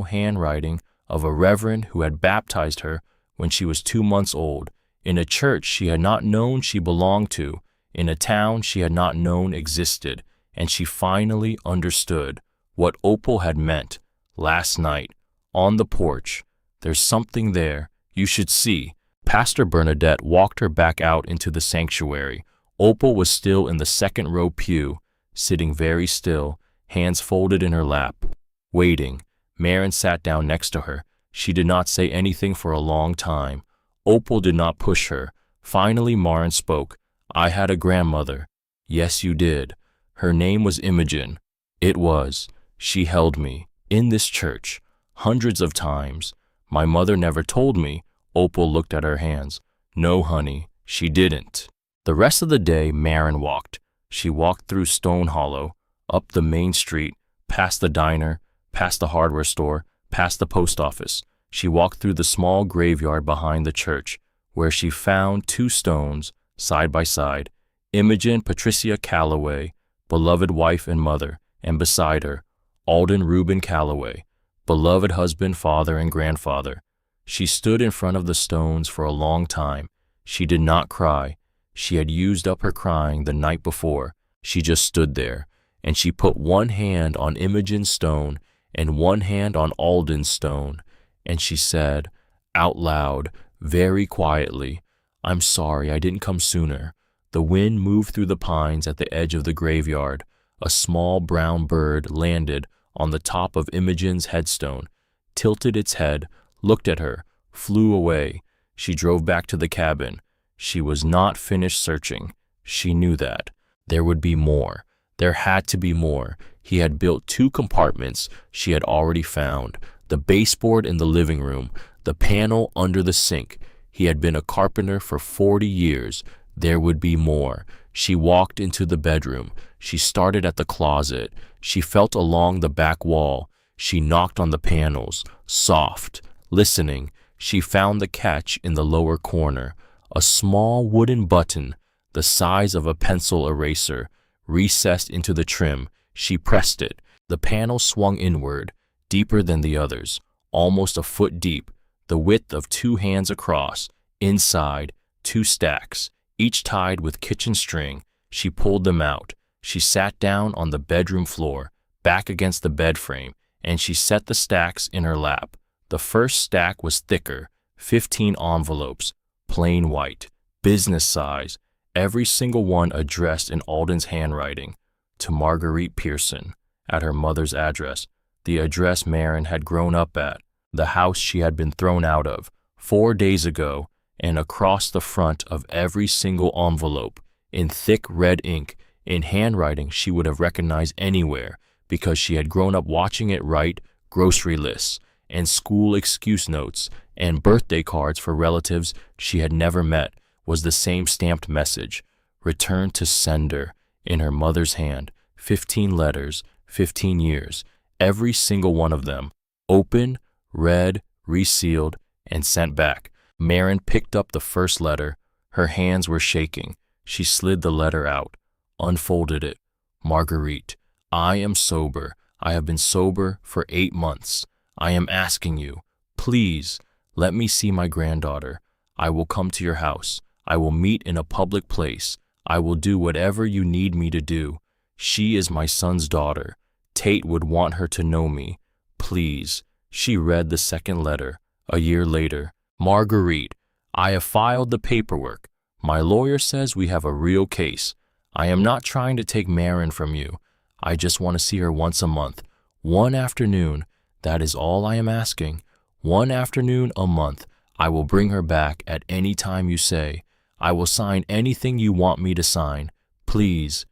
handwriting of a reverend who had baptized her when she was 2 months old, in a church she had not known she belonged to, in a town she had not known existed, and she finally understood what Opal had meant last night, on the porch. There's something there. You should see. Pastor Bernadette walked her back out into the sanctuary. Opal was still in the second row pew, sitting very still, hands folded in her lap, waiting. Marin sat down next to her. She did not say anything for a long time. Opal did not push her. Finally, Marin spoke. I had a grandmother. Yes, you did. Her name was Imogen. It was. She held me. In this church. Hundreds of times. My mother never told me. Opal looked at her hands. No, honey, she didn't. The rest of the day, Marin walked. She walked through Stone Hollow, up the main street, past the diner, past the hardware store, past the post office. She walked through the small graveyard behind the church, where she found two stones, side by side, Imogen Patricia Calloway, beloved wife and mother, and beside her, Alden Reuben Calloway, beloved husband, father, and grandfather. She stood in front of the stones for a long time. She did not cry. She had used up her crying the night before. She just stood there, and she put one hand on Imogen's stone and one hand on Alden's stone, and she said, out loud, very quietly, I'm sorry I didn't come sooner. The wind moved through the pines at the edge of the graveyard. A small brown bird landed on the top of Imogen's headstone, tilted its head, looked at her, flew away. She drove back to the cabin. She was not finished searching. She knew that. There would be more. There had to be more. He had built 2 compartments she had already found, the baseboard in the living room, the panel under the sink. He had been a carpenter for 40 years. There would be more. She walked into the bedroom. She started at the closet. She felt along the back wall. She knocked on the panels, soft, listening. She found the catch in the lower corner, a small wooden button, the size of a pencil eraser, recessed into the trim. She pressed it. The panel swung inward, deeper than the others, almost a foot deep, the width of 2 hands across. Inside, 2 stacks, each tied with kitchen string. She pulled them out. She sat down on the bedroom floor, back against the bed frame, and she set the stacks in her lap. The first stack was thicker, 15 envelopes, plain white, business size, every single one addressed in Alden's handwriting, to Marguerite Pearson, at her mother's address, the address Marin had grown up at, the house she had been thrown out of 4 days ago, and across the front of every single envelope, in thick red ink, in handwriting she would have recognized anywhere because she had grown up watching it write grocery lists and school excuse notes and birthday cards for relatives she had never met, was the same stamped message, return to sender, in her mother's hand, 15 letters, 15 years, every single one of them, open, read, resealed, and sent back. Marin picked up the first letter. Her hands were shaking. She slid the letter out, unfolded it. Marguerite, I am sober. I have been sober for 8 months. I am asking you, please, let me see my granddaughter. I will come to your house. I will meet in a public place. I will do whatever you need me to do. She is my son's daughter. Tate would want her to know me. Please. She read the second letter, a year later. Marguerite, I have filed the paperwork. My lawyer says we have a real case. I am not trying to take Marin from you. I just want to see her once a month. One afternoon. That is all I am asking. One afternoon a month. I will bring her back at any time you say. I will sign anything you want me to sign. Please.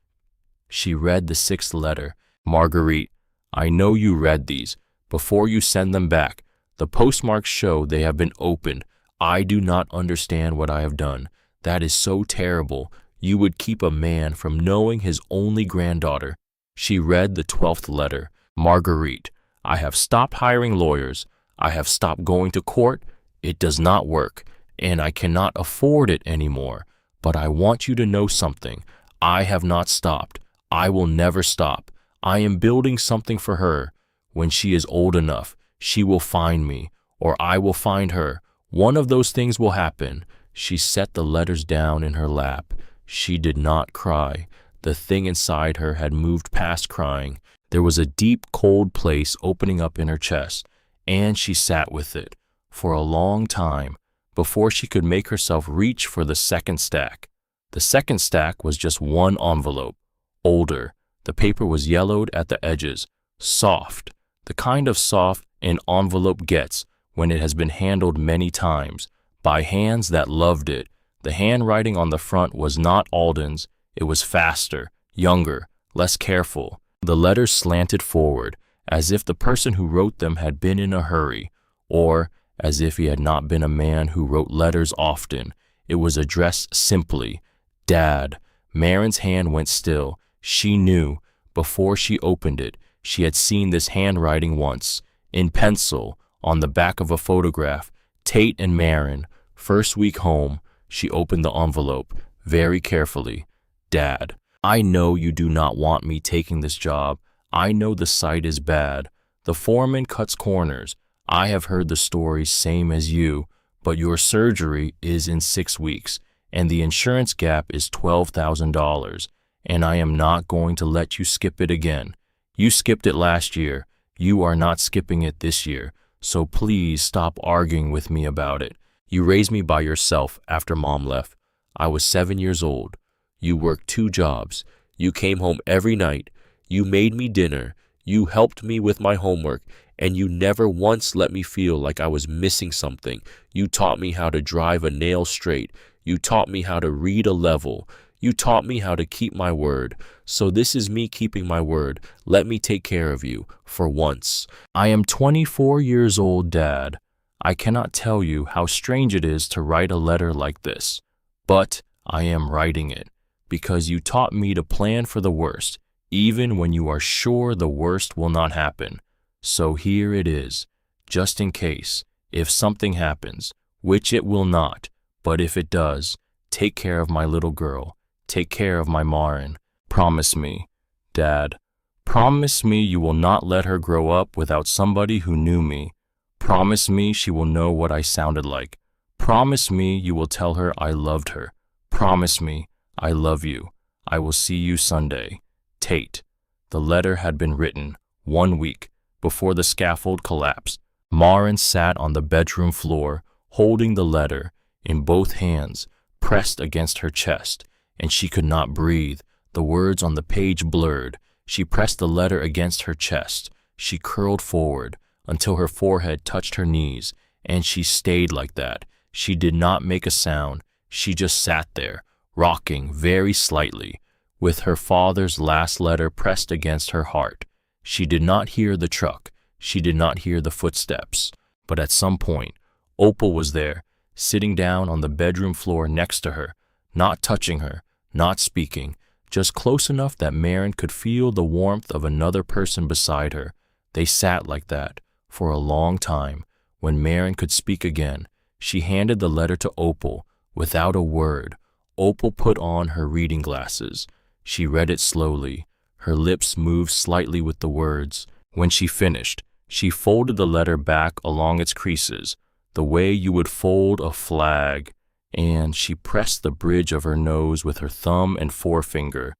She read the 6th letter. Marguerite, I know you read these. Before you send them back, the postmarks show they have been opened. I do not understand what I have done. That is so terrible. You would keep a man from knowing his only granddaughter. She read the 12th letter. Marguerite, I have stopped hiring lawyers. I have stopped going to court. It does not work, and I cannot afford it anymore. But I want you to know something. I have not stopped. I will never stop. I am building something for her. When she is old enough, she will find me, or I will find her. One of those things will happen. She set the letters down in her lap. She did not cry. The thing inside her had moved past crying. There was a deep, cold place opening up in her chest, and she sat with it for a long time before she could make herself reach for the second stack. The second stack was just one envelope, older. The paper was yellowed at the edges, soft, the kind of soft an envelope gets when it has been handled many times by hands that loved it. The handwriting on the front was not Alden's. It was faster, younger, less careful. The letters slanted forward, as if the person who wrote them had been in a hurry, or as if he had not been a man who wrote letters often. It was addressed simply, Dad. Marin's hand went still. She knew, before she opened it, she had seen this handwriting once, in pencil, on the back of a photograph. Tate and Marin, first week home. She opened the envelope, very carefully. Dad, I know you do not want me taking this job. I know the site is bad. The foreman cuts corners. I have heard the stories same as you, but your surgery is in 6 weeks, and the insurance gap is $12,000, and I am not going to let you skip it again. You skipped it last year. You are not skipping it this year, so please stop arguing with me about it. You raised me by yourself after Mom left. I was 7 years old. You worked 2 jobs. You came home every night. You made me dinner. You helped me with my homework, and you never once let me feel like I was missing something. You taught me how to drive a nail straight. You taught me how to read a level. You taught me how to keep my word. So this is me keeping my word. Let me take care of you, for once. I am 24 years old, Dad. I cannot tell you how strange it is to write a letter like this, but I am writing it, because you taught me to plan for the worst, even when you are sure the worst will not happen. So here it is, just in case, if something happens, which it will not, but if it does, take care of my little girl. Take care of my Marin. Promise me, Dad. Promise me you will not let her grow up without somebody who knew me. Promise me she will know what I sounded like. Promise me you will tell her I loved her. Promise me I love you. I will see you Sunday. Tate. The letter had been written 1 week before the scaffold collapsed. Marin sat on the bedroom floor, holding the letter in both hands, pressed against her chest, and she could not breathe. The words on the page blurred. She pressed the letter against her chest. She curled forward until her forehead touched her knees, and she stayed like that. She did not make a sound. She just sat there, rocking very slightly, with her father's last letter pressed against her heart. She did not hear the truck. She did not hear the footsteps. But at some point, Opal was there, sitting down on the bedroom floor next to her, not touching her, not speaking, just close enough that Marin could feel the warmth of another person beside her. They sat like that for a long time. When Marin could speak again, she handed the letter to Opal without a word. Opal put on her reading glasses. She read it slowly. Her lips moved slightly with the words. When she finished, she folded the letter back along its creases, the way you would fold a flag, and she pressed the bridge of her nose with her thumb and forefinger.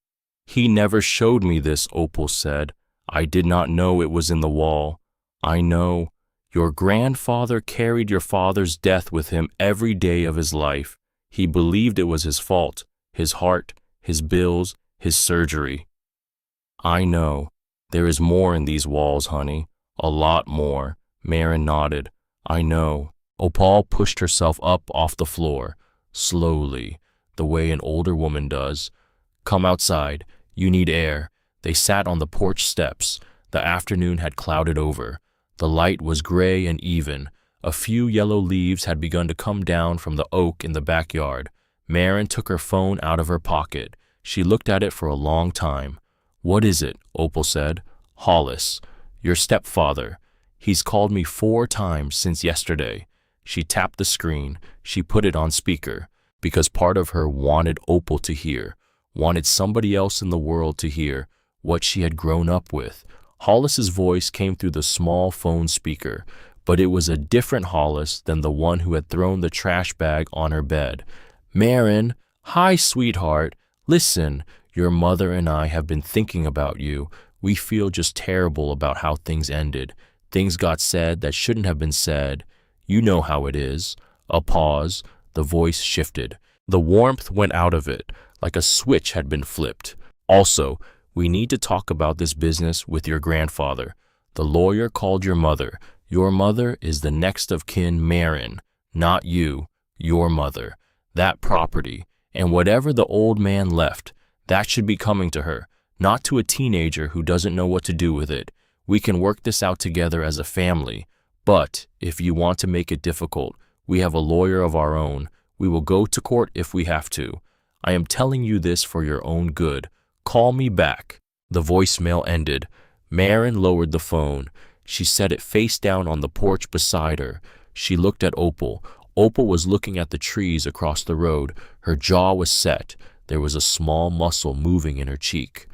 He never showed me this, Opal said. I did not know it was in the wall. I know. Your grandfather carried your father's death with him every day of his life. He believed it was his fault, his heart, his bills, his surgery. I know. There is more in these walls, honey. A lot more. Marin nodded. I know. Opal pushed herself up off the floor, slowly, the way an older woman does. Come outside. You need air. They sat on the porch steps. The afternoon had clouded over. The light was gray and even. A few yellow leaves had begun to come down from the oak in the backyard. Marin took her phone out of her pocket. She looked at it for a long time. What is it? Opal said. Hollis, your stepfather. He's called me 4 times since yesterday. She tapped the screen. She put it on speaker, because part of her wanted Opal to hear, wanted somebody else in the world to hear what she had grown up with. Hollis's voice came through the small phone speaker, but it was a different Hollis than the one who had thrown the trash bag on her bed. Marin, hi, sweetheart. Listen, your mother and I have been thinking about you. We feel just terrible about how things ended. Things got said that shouldn't have been said. You know how it is. A pause. The voice shifted. The warmth went out of it, like a switch had been flipped. Also, we need to talk about this business with your grandfather. The lawyer called your mother. Your mother is the next of kin, Marin, not you, your mother. that property, and whatever the old man left, that should be coming to her, not to a teenager who doesn't know what to do with it. We can work this out together as a family, but if you want to make it difficult, we have a lawyer of our own. We will go to court if we have to. I am telling you this for your own good. Call me back." The voicemail ended. Marin lowered the phone. She set it face down on the porch beside her. She looked at Opal. Opal was looking at the trees across the road. Her jaw was set. There was a small muscle moving in her cheek.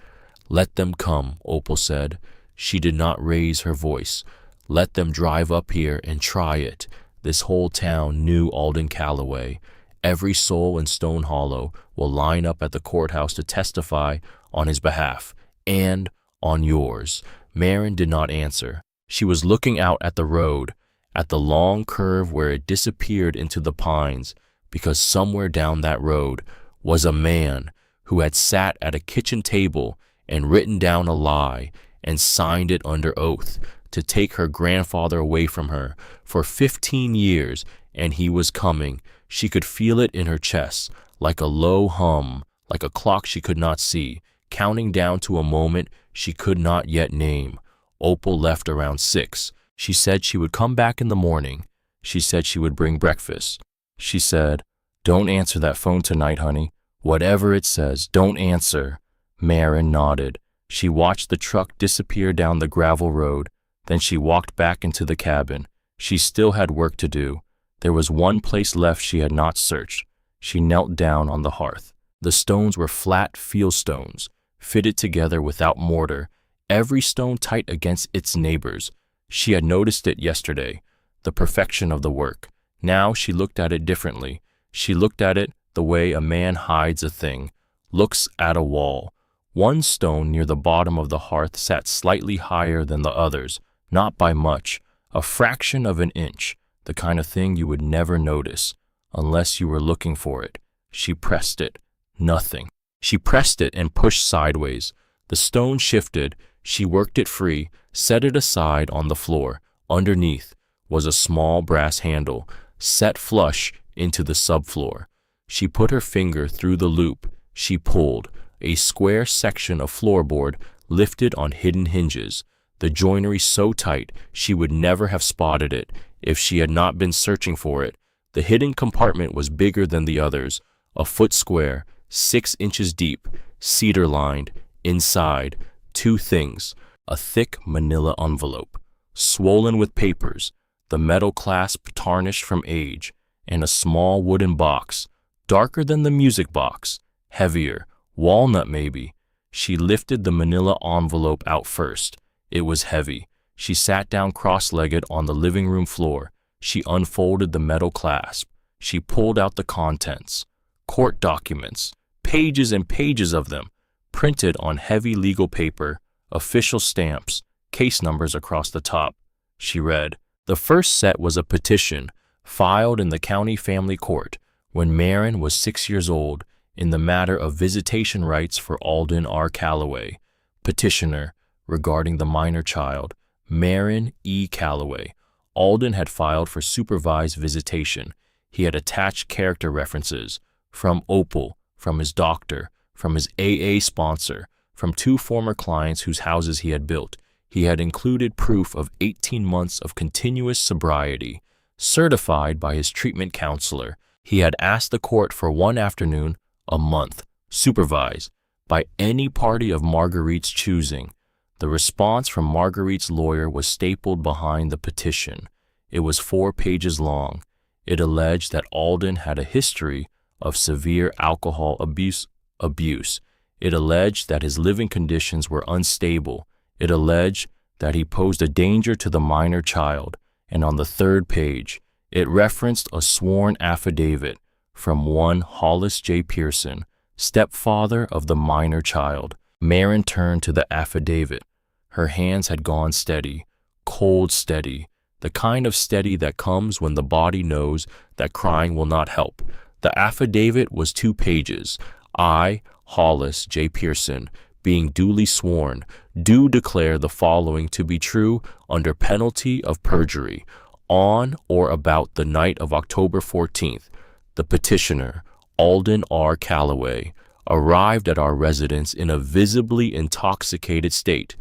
"Let them come," Opal said. She did not raise her voice. "Let them drive up here and try it." This whole town knew Alden Calloway. Every soul in Stone Hollow will line up at the courthouse to testify on his behalf and on yours. Marin did not answer. She was looking out at the road, at the long curve where it disappeared into the pines, because somewhere down that road was a man who had sat at a kitchen table and written down a lie and signed it under oath to take her grandfather away from her for 15 years, and he was coming. She could feel it in her chest, like a low hum, like a clock she could not see, counting down to a moment she could not yet name. Opal left around 6. She said she would come back in the morning. She said she would bring breakfast. She said, "Don't answer that phone tonight, honey. Whatever it says, don't answer." Marin nodded. She watched the truck disappear down the gravel road. Then she walked back into the cabin. She still had work to do. There was one place left she had not searched. She knelt down on the hearth. The stones were flat field stones, fitted together without mortar, every stone tight against its neighbors. She had noticed it yesterday, the perfection of the work. Now she looked at it differently. She looked at it the way a man hides a thing, looks at a wall. One stone near the bottom of the hearth sat slightly higher than the others, not by much, a fraction of an inch, the kind of thing you would never notice, unless you were looking for it. She pressed it. Nothing. She pressed it and pushed sideways. The stone shifted. She worked it free, set it aside on the floor. Underneath was a small brass handle, set flush into the subfloor. She put her finger through the loop. She pulled. A square section of floorboard lifted on hidden hinges, the joinery so tight she would never have spotted it if she had not been searching for it. The hidden compartment was bigger than the others, a foot square, 6 inches deep, cedar-lined. Inside, 2 things: a thick manila envelope, swollen with papers, the metal clasp tarnished from age, and a small wooden box, darker than the music box, heavier, walnut maybe. She lifted the manila envelope out first. It was heavy. She sat down cross-legged on the living room floor. She unfolded the metal clasp. She pulled out the contents. Court documents, pages and pages of them, printed on heavy legal paper, official stamps, case numbers across the top. She read. The first set was a petition filed in the county family court when Marin was 6 years old, in the matter of visitation rights for Alden R. Calloway. Petitioner, regarding the minor child, Marin E. Calloway. Alden had filed for supervised visitation. He had attached character references from Opal, from his doctor, from his AA sponsor, from 2 former clients whose houses he had built. He had included proof of 18 months of continuous sobriety, certified by his treatment counselor. He had asked the court for 1 afternoon a month, supervised by any party of Marguerite's choosing. The response from Marguerite's lawyer was stapled behind the petition. It was 4 pages long. It alleged that Alden had a history of severe alcohol abuse. It alleged that his living conditions were unstable. It alleged that he posed a danger to the minor child. And on the 3rd page, it referenced a sworn affidavit from one Hollis J. Pearson, stepfather of the minor child. Marin turned to the affidavit. Her hands had gone steady, cold steady, the kind of steady that comes when the body knows that crying will not help. The affidavit was 2 pages. I, Hollis J. Pearson, being duly sworn, do declare the following to be true under penalty of perjury. On or about the night of October 14th, the petitioner, Alden R. Calloway, arrived at our residence in a visibly intoxicated state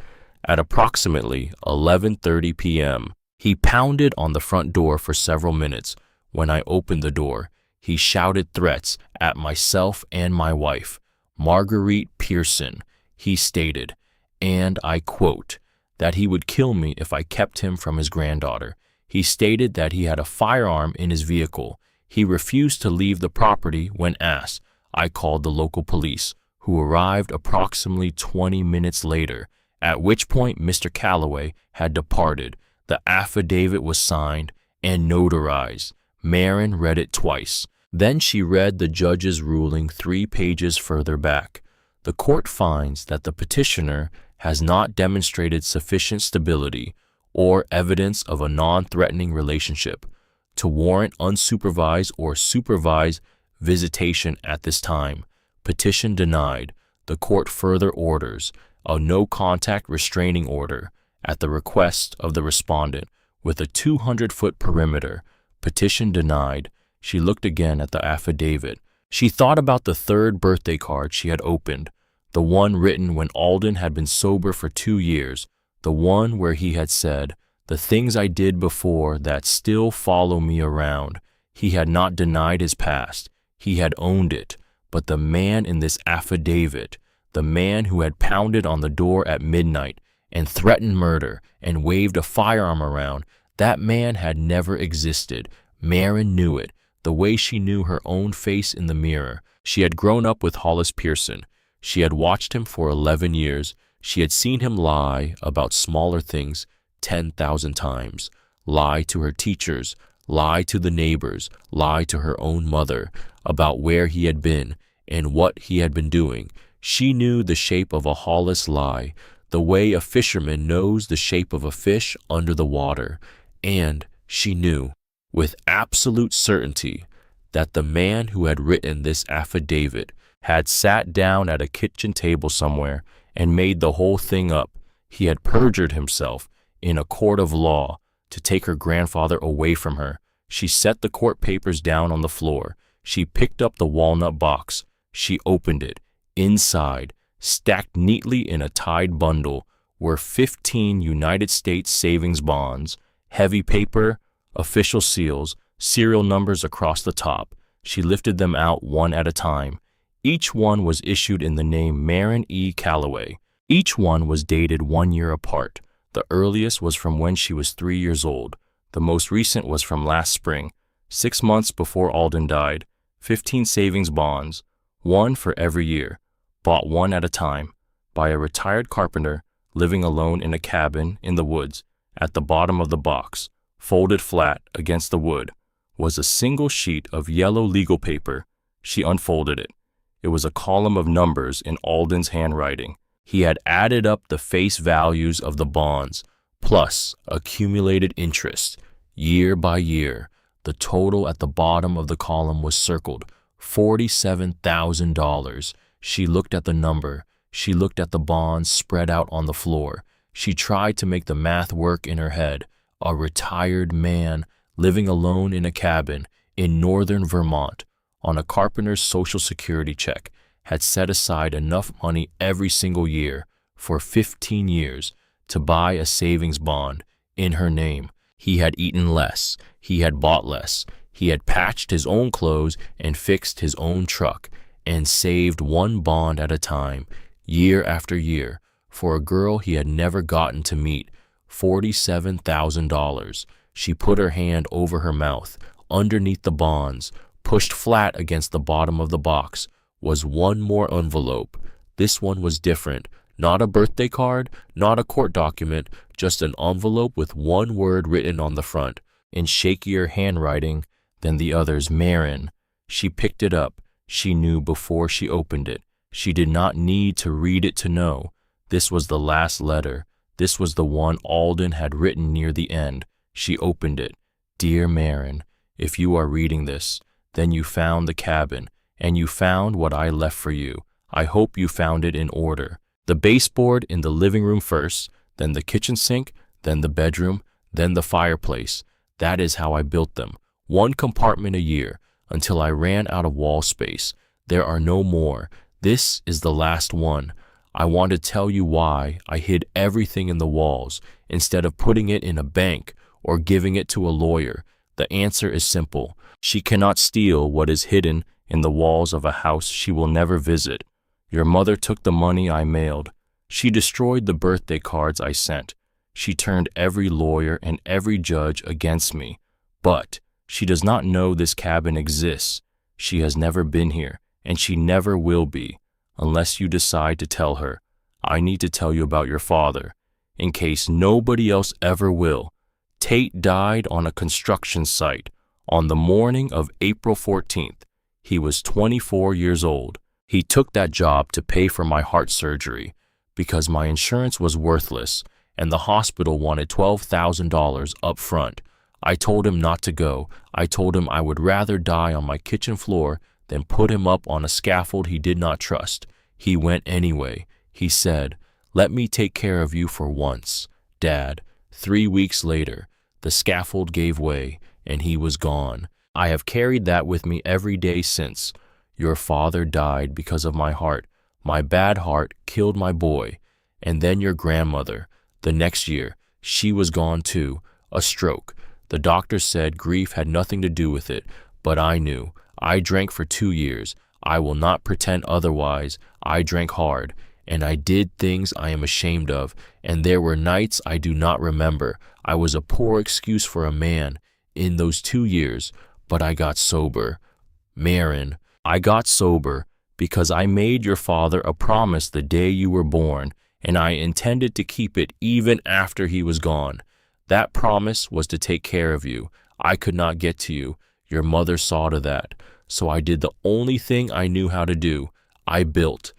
at approximately 11:30 p.m. He pounded on the front door for several minutes. When I opened the door, he shouted threats at myself and my wife, Marguerite Pearson. He stated, and I quote, that he would kill me if I kept him from his granddaughter. He stated that he had a firearm in his vehicle. He refused to leave the property when asked. I called the local police, who arrived approximately 20 minutes later, at which point Mr. Calloway had departed. The affidavit was signed and notarized. Marin read it twice. Then she read the judge's ruling 3 pages further back. The court finds that the petitioner has not demonstrated sufficient stability or evidence of a non-threatening relationship to warrant unsupervised or supervised visitation at this time. Petition denied. The court further orders a no-contact restraining order at the request of the respondent with a 200-foot perimeter. Petition denied. She looked again at the affidavit. She thought about the third birthday card she had opened, the one written when Alden had been sober for 2 years, the one where he had said, "The things I did before that still follow me around." He had not denied his past. He had owned it. But the man in this affidavit, the man who had pounded on the door at midnight and threatened murder and waved a firearm around, that man had never existed. Marin knew it, the way she knew her own face in the mirror. She had grown up with Hollis Pearson. She had watched him for 11 years. She had seen him lie about smaller things 10,000 times. Lie to her teachers, lie to the neighbors, lie to her own mother about where he had been and what he had been doing. She knew the shape of a Hollis lie, the way a fisherman knows the shape of a fish under the water. And she knew, with absolute certainty, that the man who had written this affidavit had sat down at a kitchen table somewhere and made the whole thing up. He had perjured himself in a court of law to take her grandfather away from her. She set the court papers down on the floor. She picked up the walnut box. She opened it. Inside, stacked neatly in a tied bundle, were 15 United States savings bonds, heavy paper, official seals, serial numbers across the top. She lifted them out one at a time. Each one was issued in the name Marin E. Calloway. Each one was dated 1 year apart. The earliest was from when she was 3 years old. The most recent was from last spring, 6 months before Alden died. 15 savings bonds, one for every year, bought one at a time, by a retired carpenter living alone in a cabin in the woods. At the bottom of the box, folded flat against the wood, was a single sheet of yellow legal paper. She unfolded it. It was a column of numbers in Alden's handwriting. He had added up the face values of the bonds, plus accumulated interest, year by year. The total at the bottom of the column was circled, $47,000. She looked at the number. She looked at the bonds spread out on the floor. She tried to make the math work in her head. A retired man living alone in a cabin in northern Vermont on a carpenter's Social Security check had set aside enough money every single year for 15 years to buy a savings bond in her name. He had eaten less. He had bought less. He had patched his own clothes and fixed his own truck and saved one bond at a time, year after year, for a girl he had never gotten to meet. $47,000. She put her hand over her mouth. Underneath the bonds, pushed flat against the bottom of the box, was one more envelope. This one was different. Not a birthday card, not a court document, just an envelope with one word written on the front, in shakier handwriting than the others, Marin. She picked it up. She knew before she opened it. She did not need to read it to know. This was the last letter. This was the one Alden had written near the end. She opened it. Dear Marin, if you are reading this, then you found the cabin, and you found what I left for you. I hope you found it in order. The baseboard in the living room first, then the kitchen sink, then the bedroom, then the fireplace. That is how I built them. One compartment a year. until I ran out of wall space. There are no more. This is the last one. I want to tell you why I hid everything in the walls instead of putting it in a bank or giving it to a lawyer. The answer is simple. She cannot steal what is hidden in the walls of a house she will never visit. Your mother took the money I mailed. She destroyed the birthday cards I sent. She turned every lawyer and every judge against me. But she does not know this cabin exists. She has never been here, and she never will be, unless you decide to tell her. I need to tell you about your father, in case nobody else ever will. Tate died on a construction site on the morning of April 14th. He was 24 years old. He took that job to pay for my heart surgery because my insurance was worthless and the hospital wanted $12,000 up front. I told him not to go. I told him I would rather die on my kitchen floor than put him up on a scaffold he did not trust. He went anyway. He said, "Let me take care of you for once, Dad." 3 weeks later, the scaffold gave way and he was gone. I have carried that with me every day since. Your father died because of my heart. My bad heart killed my boy. And then your grandmother. The next year, she was gone too. A stroke. The doctor said grief had nothing to do with it, but I knew. I drank for 2 years. I will not pretend otherwise. I drank hard, and I did things I am ashamed of, and there were nights I do not remember. I was a poor excuse for a man in those 2 years, but I got sober. Marin, I got sober because I made your father a promise the day you were born, and I intended to keep it even after he was gone. That promise was to take care of you. I could not get to you. Your mother saw to that. So I did the only thing I knew how to do. I built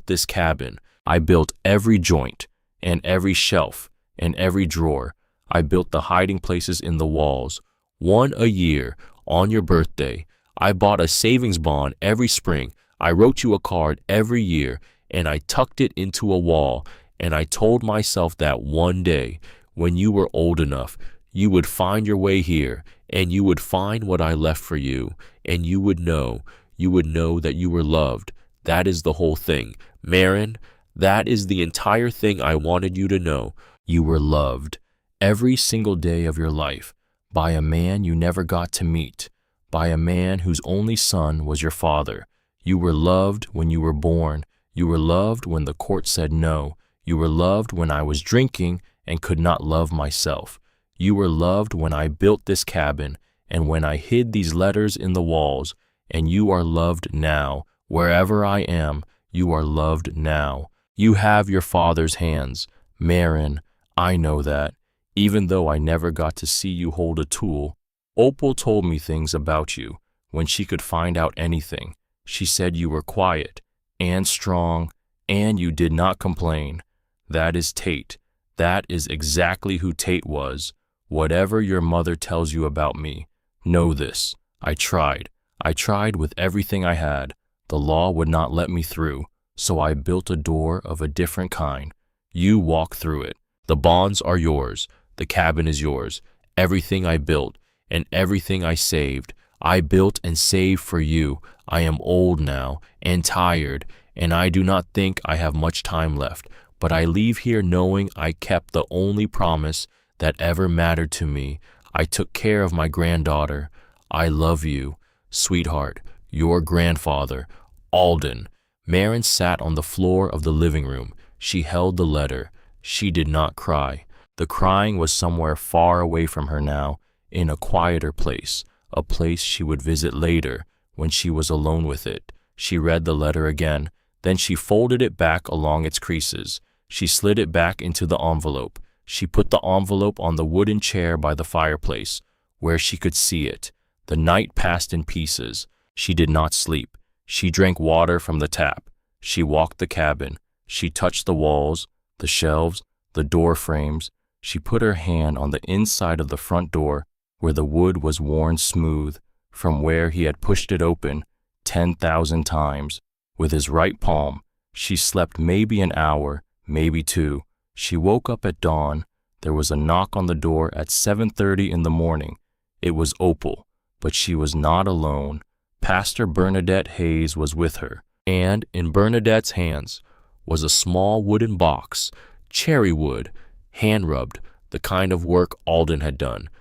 this cabin. I built every joint and every shelf and every drawer. I built the hiding places in the walls. One a year on your birthday. I bought a savings bond every spring. I wrote you a card every year, and I tucked it into a wall, and I told myself that one day, when you were old enough, you would find your way here, and you would find what I left for you, and you would know that you were loved. That is the whole thing. Marin, that is the entire thing I wanted you to know. You were loved every single day of your life by a man you never got to meet, by a man whose only son was your father. You were loved when you were born. You were loved when the court said no. You were loved when I was drinking and could not love myself. You were loved when I built this cabin and when I hid these letters in the walls, and you are loved now. Wherever I am, you are loved now. You have your father's hands. Marin, I know that. Even though I never got to see you hold a tool, Opal told me things about you when she could find out anything. She said you were quiet and strong, and you did not complain. That is Tate. That is exactly who Tate was. Whatever your mother tells you about me, know this. I tried. I tried with everything I had. The law would not let me through, so I built a door of a different kind. You walk through it. The bonds are yours. The cabin is yours. Everything I built and everything I saved, I built and saved for you. I am old now and tired, and I do not think I have much time left, but I leave here knowing I kept the only promise that ever mattered to me. I took care of my granddaughter. I love you, sweetheart. Your grandfather, Alden. Marin sat on the floor of the living room. She held the letter. She did not cry. The crying was somewhere far away from her now, in a quieter place, a place she would visit later when she was alone with it. She read the letter again. Then she folded it back along its creases. She slid it back into the envelope. She put the envelope on the wooden chair by the fireplace, where she could see it. The night passed in pieces. She did not sleep. She drank water from the tap. She walked the cabin. She touched the walls, the shelves, the door frames. She put her hand on the inside of the front door where the wood was worn smooth from where he had pushed it open 10,000 times. With his right palm, she slept maybe an hour, maybe 2. She woke up at dawn. There was a knock on the door at 7:30 in the morning. It was Opal, But she was not alone. Pastor Bernadette Hayes was with her, and in Bernadette's hands was a small wooden box, cherry wood, hand-rubbed, the kind of work Alden had done.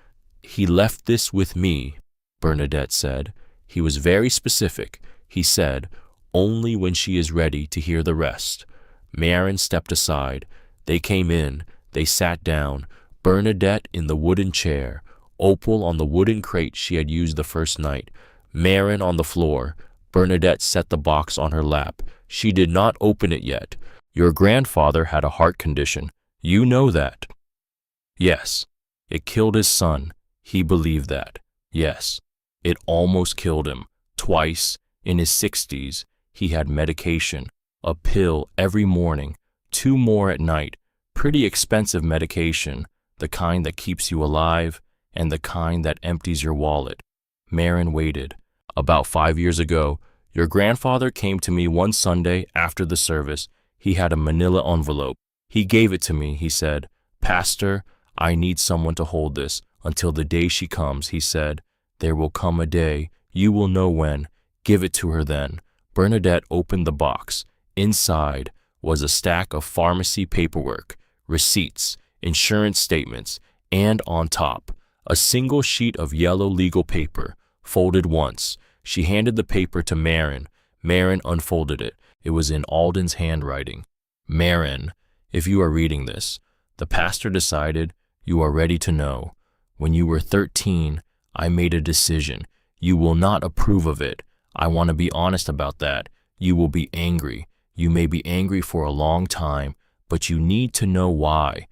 "He left this with me," Bernadette said. "He was very specific. He said, only when she is ready to hear the rest." Marin stepped aside. They came in. They sat down. Bernadette in the wooden chair, Opal on the wooden crate she had used the first night, Marin on the floor. Bernadette set the box on her lap. She did not open it yet. "Your grandfather had a heart condition. You know that." "Yes. It killed his son. He believed that." "Yes. It almost killed him. Twice. In his 60s. He had medication. A pill every morning. 2 more at night. Pretty expensive medication. The kind that keeps you alive and the kind that empties your wallet." Marin waited. "About 5 years ago, your grandfather came to me one Sunday after the service. He had a manila envelope. He gave it to me. He said, 'Pastor, I need someone to hold this until the day she comes,' he said. 'There will come a day. You will know when. Give it to her then.'" Bernadette opened the box. Inside was a stack of pharmacy paperwork, receipts, insurance statements, and on top, a single sheet of yellow legal paper, folded once. She handed the paper to Marin. Marin unfolded it. It was in Alden's handwriting. "Marin, if you are reading this, the pastor decided you are ready to know. When you were 13, I made a decision. You will not approve of it. I want to be honest about that. You will be angry. You may be angry for a long time, but you need to know why.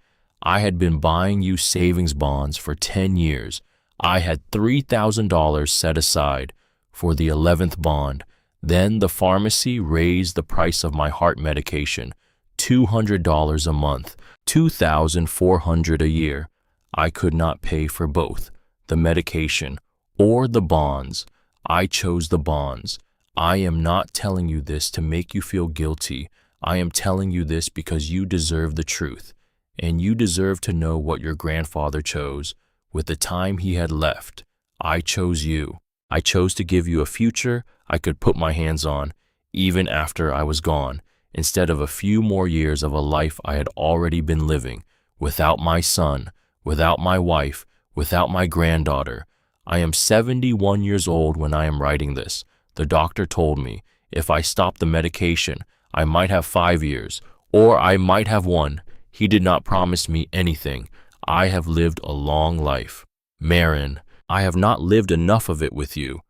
I had been buying you savings bonds for 10 years. I had $3,000 set aside for the 11th bond. Then the pharmacy raised the price of my heart medication, $200 a month, $2,400 a year. I could not pay for both, the medication or the bonds. I chose the bonds. I am not telling you this to make you feel guilty. I am telling you this because you deserve the truth, and you deserve to know what your grandfather chose. With the time he had left, I chose you. I chose to give you a future I could put my hands on, even after I was gone, instead of a few more years of a life I had already been living, without my son, without my wife, without my granddaughter. I am 71 years old when I am writing this. The doctor told me if I stopped the medication, I might have 5 years, or I might have 1. He did not promise me anything. I have lived a long life. Marin, I have not lived enough of it with you,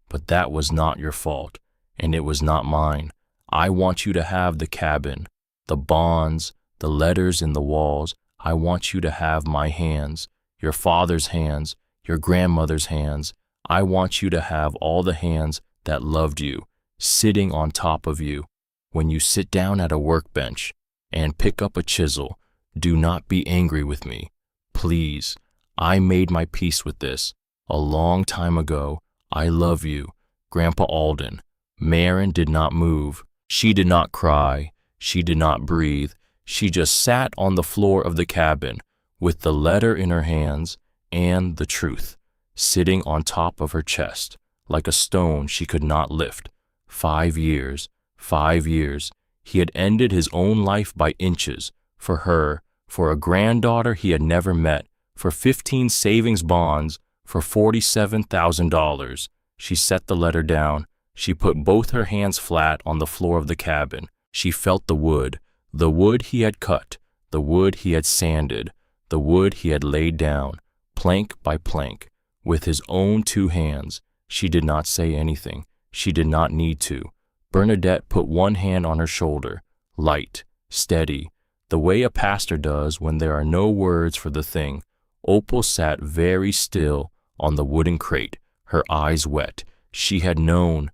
but that was not your fault, and it was not mine. I want you to have the cabin, the bonds, the letters in the walls. I want you to have my hands, your father's hands, your grandmother's hands. I want you to have all the hands that loved you, sitting on top of you. When you sit down at a workbench and pick up a chisel, do not be angry with me. Please, I made my peace with this a long time ago. I love you, Grandpa Alden. Marin did not move. She did not cry. She did not breathe. She just sat on the floor of the cabin with the letter in her hands and the truth sitting on top of her chest like a stone she could not lift. 5 years, 5 years. He had ended his own life by inches, for her, for a granddaughter he had never met, for 15 savings bonds, for $47,000. She set the letter down. She put both her hands flat on the floor of the cabin. She felt the wood he had cut, the wood he had sanded, the wood he had laid down, plank by plank, with his own 2 hands. She did not say anything. She did not need to. Bernadette put one hand on her shoulder, light, steady, the way a pastor does when there are no words for the thing. Opal sat very still on the wooden crate, her eyes wet. She had known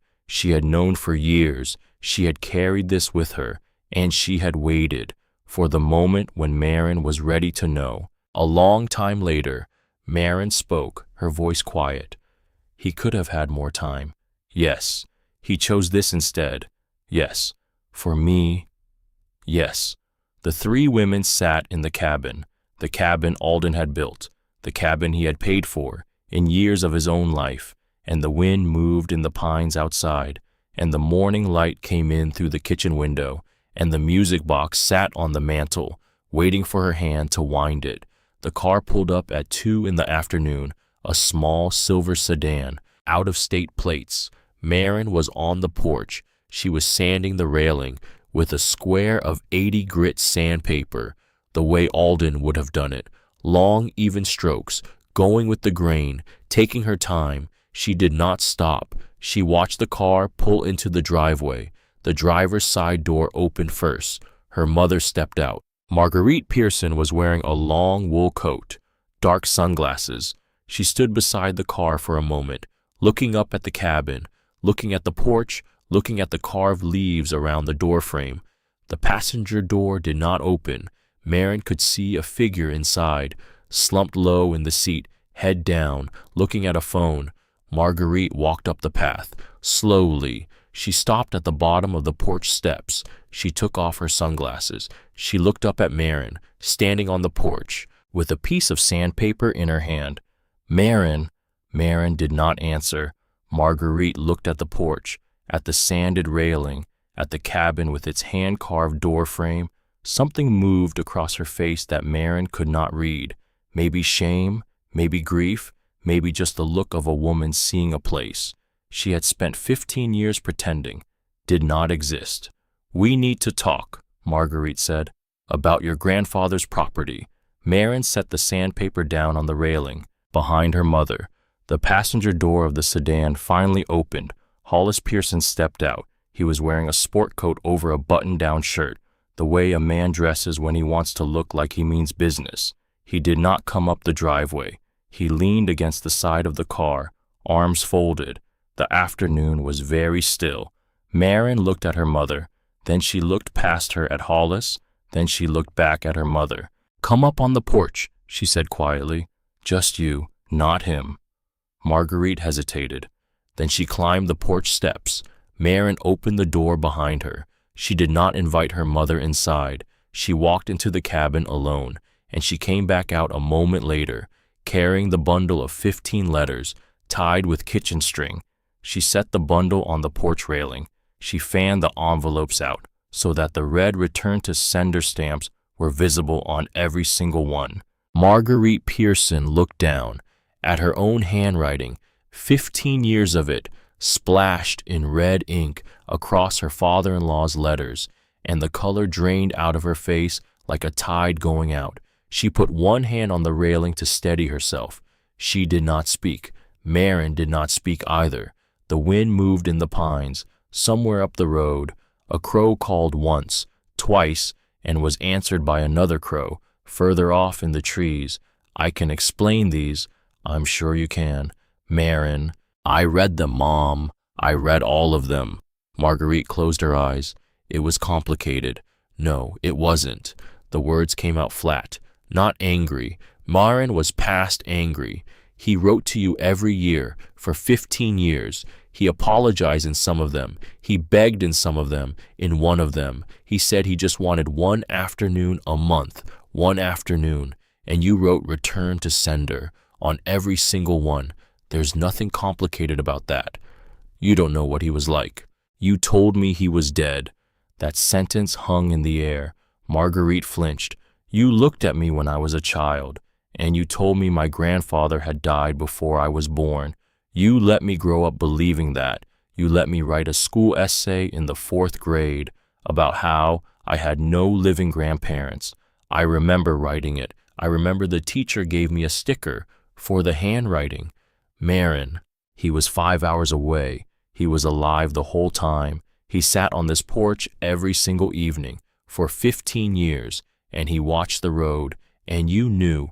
for years. She had carried this with her, and she had waited for the moment when Marin was ready to know. A long time later, Marin spoke, her voice quiet. He could have had more time. Yes, he chose this instead. Yes, for me. Yes. The 3 women sat in the cabin Alden had built, the cabin he had paid for in years of his own life, and the wind moved in the pines outside, and the morning light came in through the kitchen window, and the music box sat on the mantel, waiting for her hand to wind it. The car pulled up at 2 in the afternoon, a small silver sedan, out-of-state plates. Marin was on the porch. She was sanding the railing with a square of 80 grit sandpaper, the way Alden would have done it. Long, even strokes, going with the grain, taking her time. She did not stop. She watched the car pull into the driveway. The driver's side door opened first. Her mother stepped out. Marguerite Pearson was wearing a long wool coat, dark sunglasses. She stood beside the car for a moment, looking up at the cabin, looking at the porch, looking at the carved leaves around the doorframe. The passenger door did not open. Marin could see a figure inside, slumped low in the seat, head down, looking at a phone. Marguerite walked up the path, slowly. She stopped at the bottom of the porch steps. She took off her sunglasses. She looked up at Marin, standing on the porch, with a piece of sandpaper in her hand. Marin did not answer. Marguerite looked at the porch, at the sanded railing, at the cabin with its hand-carved door frame. Something moved across her face that Marin could not read. Maybe shame, maybe grief, maybe just the look of a woman seeing a place she had spent 15 years pretending did not exist. "We need to talk," Marguerite said, "about your grandfather's property." Marin set the sandpaper down on the railing behind her mother. The passenger door of the sedan finally opened. Hollis Pearson stepped out. He was wearing a sport coat over a button-down shirt, the way a man dresses when he wants to look like he means business. He did not come up the driveway. He leaned against the side of the car, arms folded. The afternoon was very still. Marin looked at her mother. Then she looked past her at Hollis. Then she looked back at her mother. "Come up on the porch," she said quietly. "Just you, not him." Marguerite hesitated. Then she climbed the porch steps. Marin opened the door behind her. She did not invite her mother inside. She walked into the cabin alone, and she came back out a moment later, carrying the bundle of 15 letters, tied with kitchen string. She set the bundle on the porch railing. She fanned the envelopes out so that the red return to sender stamps were visible on every single one. Marguerite Pearson looked down at her own handwriting, 15 years of it, splashed in red ink across her father-in-law's letters, and the color drained out of her face like a tide going out. She put one hand on the railing to steady herself. She did not speak. Marin did not speak either. The wind moved in the pines. Somewhere up the road, a crow called once, twice, and was answered by another crow, further off in the trees. "I can explain these." "I'm sure you can." "Marin." "I read them, Mom. I read all of them." Marguerite closed her eyes. "It was complicated." "No, it wasn't." The words came out flat, not angry. Marin was past angry. "He wrote to you every year for 15 years. He apologized in some of them. He begged in some of them. In one of them, he said he just wanted one afternoon a month, one afternoon. And you wrote return to sender on every single one. There's nothing complicated about that. You don't know what he was like. You told me he was dead." That sentence hung in the air. Marguerite flinched. "You looked at me when I was a child, and you told me my grandfather had died before I was born. You let me grow up believing that. You let me write a school essay in the 4th grade about how I had no living grandparents. I remember writing it. I remember the teacher gave me a sticker for the handwriting. Marin, he was 5 hours away. He was alive the whole time. He sat on this porch every single evening for 15 years, and he watched the road, and you knew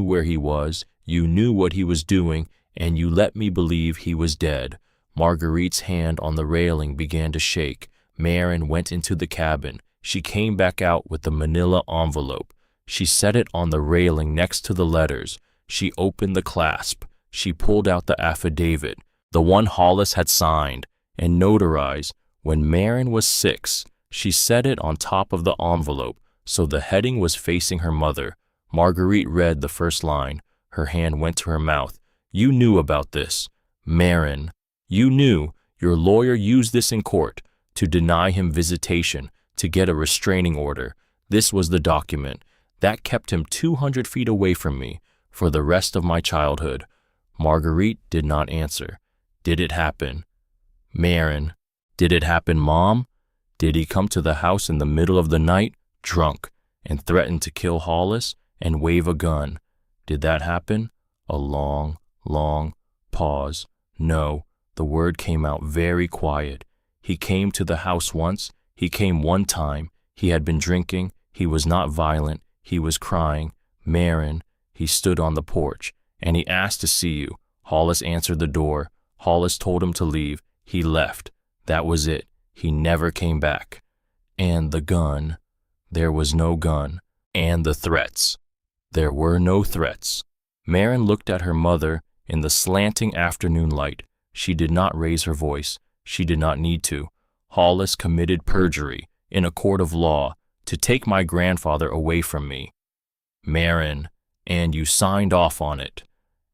where he was, you knew what he was doing, and you let me believe he was dead." Marguerite's hand on the railing began to shake. Marin went into the cabin. She came back out with the manila envelope. She set it on the railing next to the letters. She opened the clasp. She pulled out the affidavit, the one Hollis had signed and notarized when Marin was 6. She set it on top of the envelope so the heading was facing her mother. Marguerite read the first line. Her hand went to her mouth. "You knew about this." Marin, you knew. Your lawyer used this in court to deny him visitation, to get a restraining order. This was the document that kept him 200 feet away from me for the rest of my childhood. Marguerite did not answer. Did it happen? Marin, did it happen, Mom? Did he come to the house in the middle of the night, drunk, and threaten to kill Hollis and wave a gun? Did that happen? A long, long pause. No, the word came out very quiet. He came to the house once. He came one time. He had been drinking. He was not violent. He was crying. Marin, he stood on the porch, and he asked to see you. Hollis answered the door. Hollis told him to leave. He left. That was it. He never came back. And the gun. There was no gun. And the threats. There were no threats. Marin looked at her mother in the slanting afternoon light. She did not raise her voice. She did not need to. Hollis committed perjury in a court of law to take my grandfather away from me. Marin, and you signed off on it.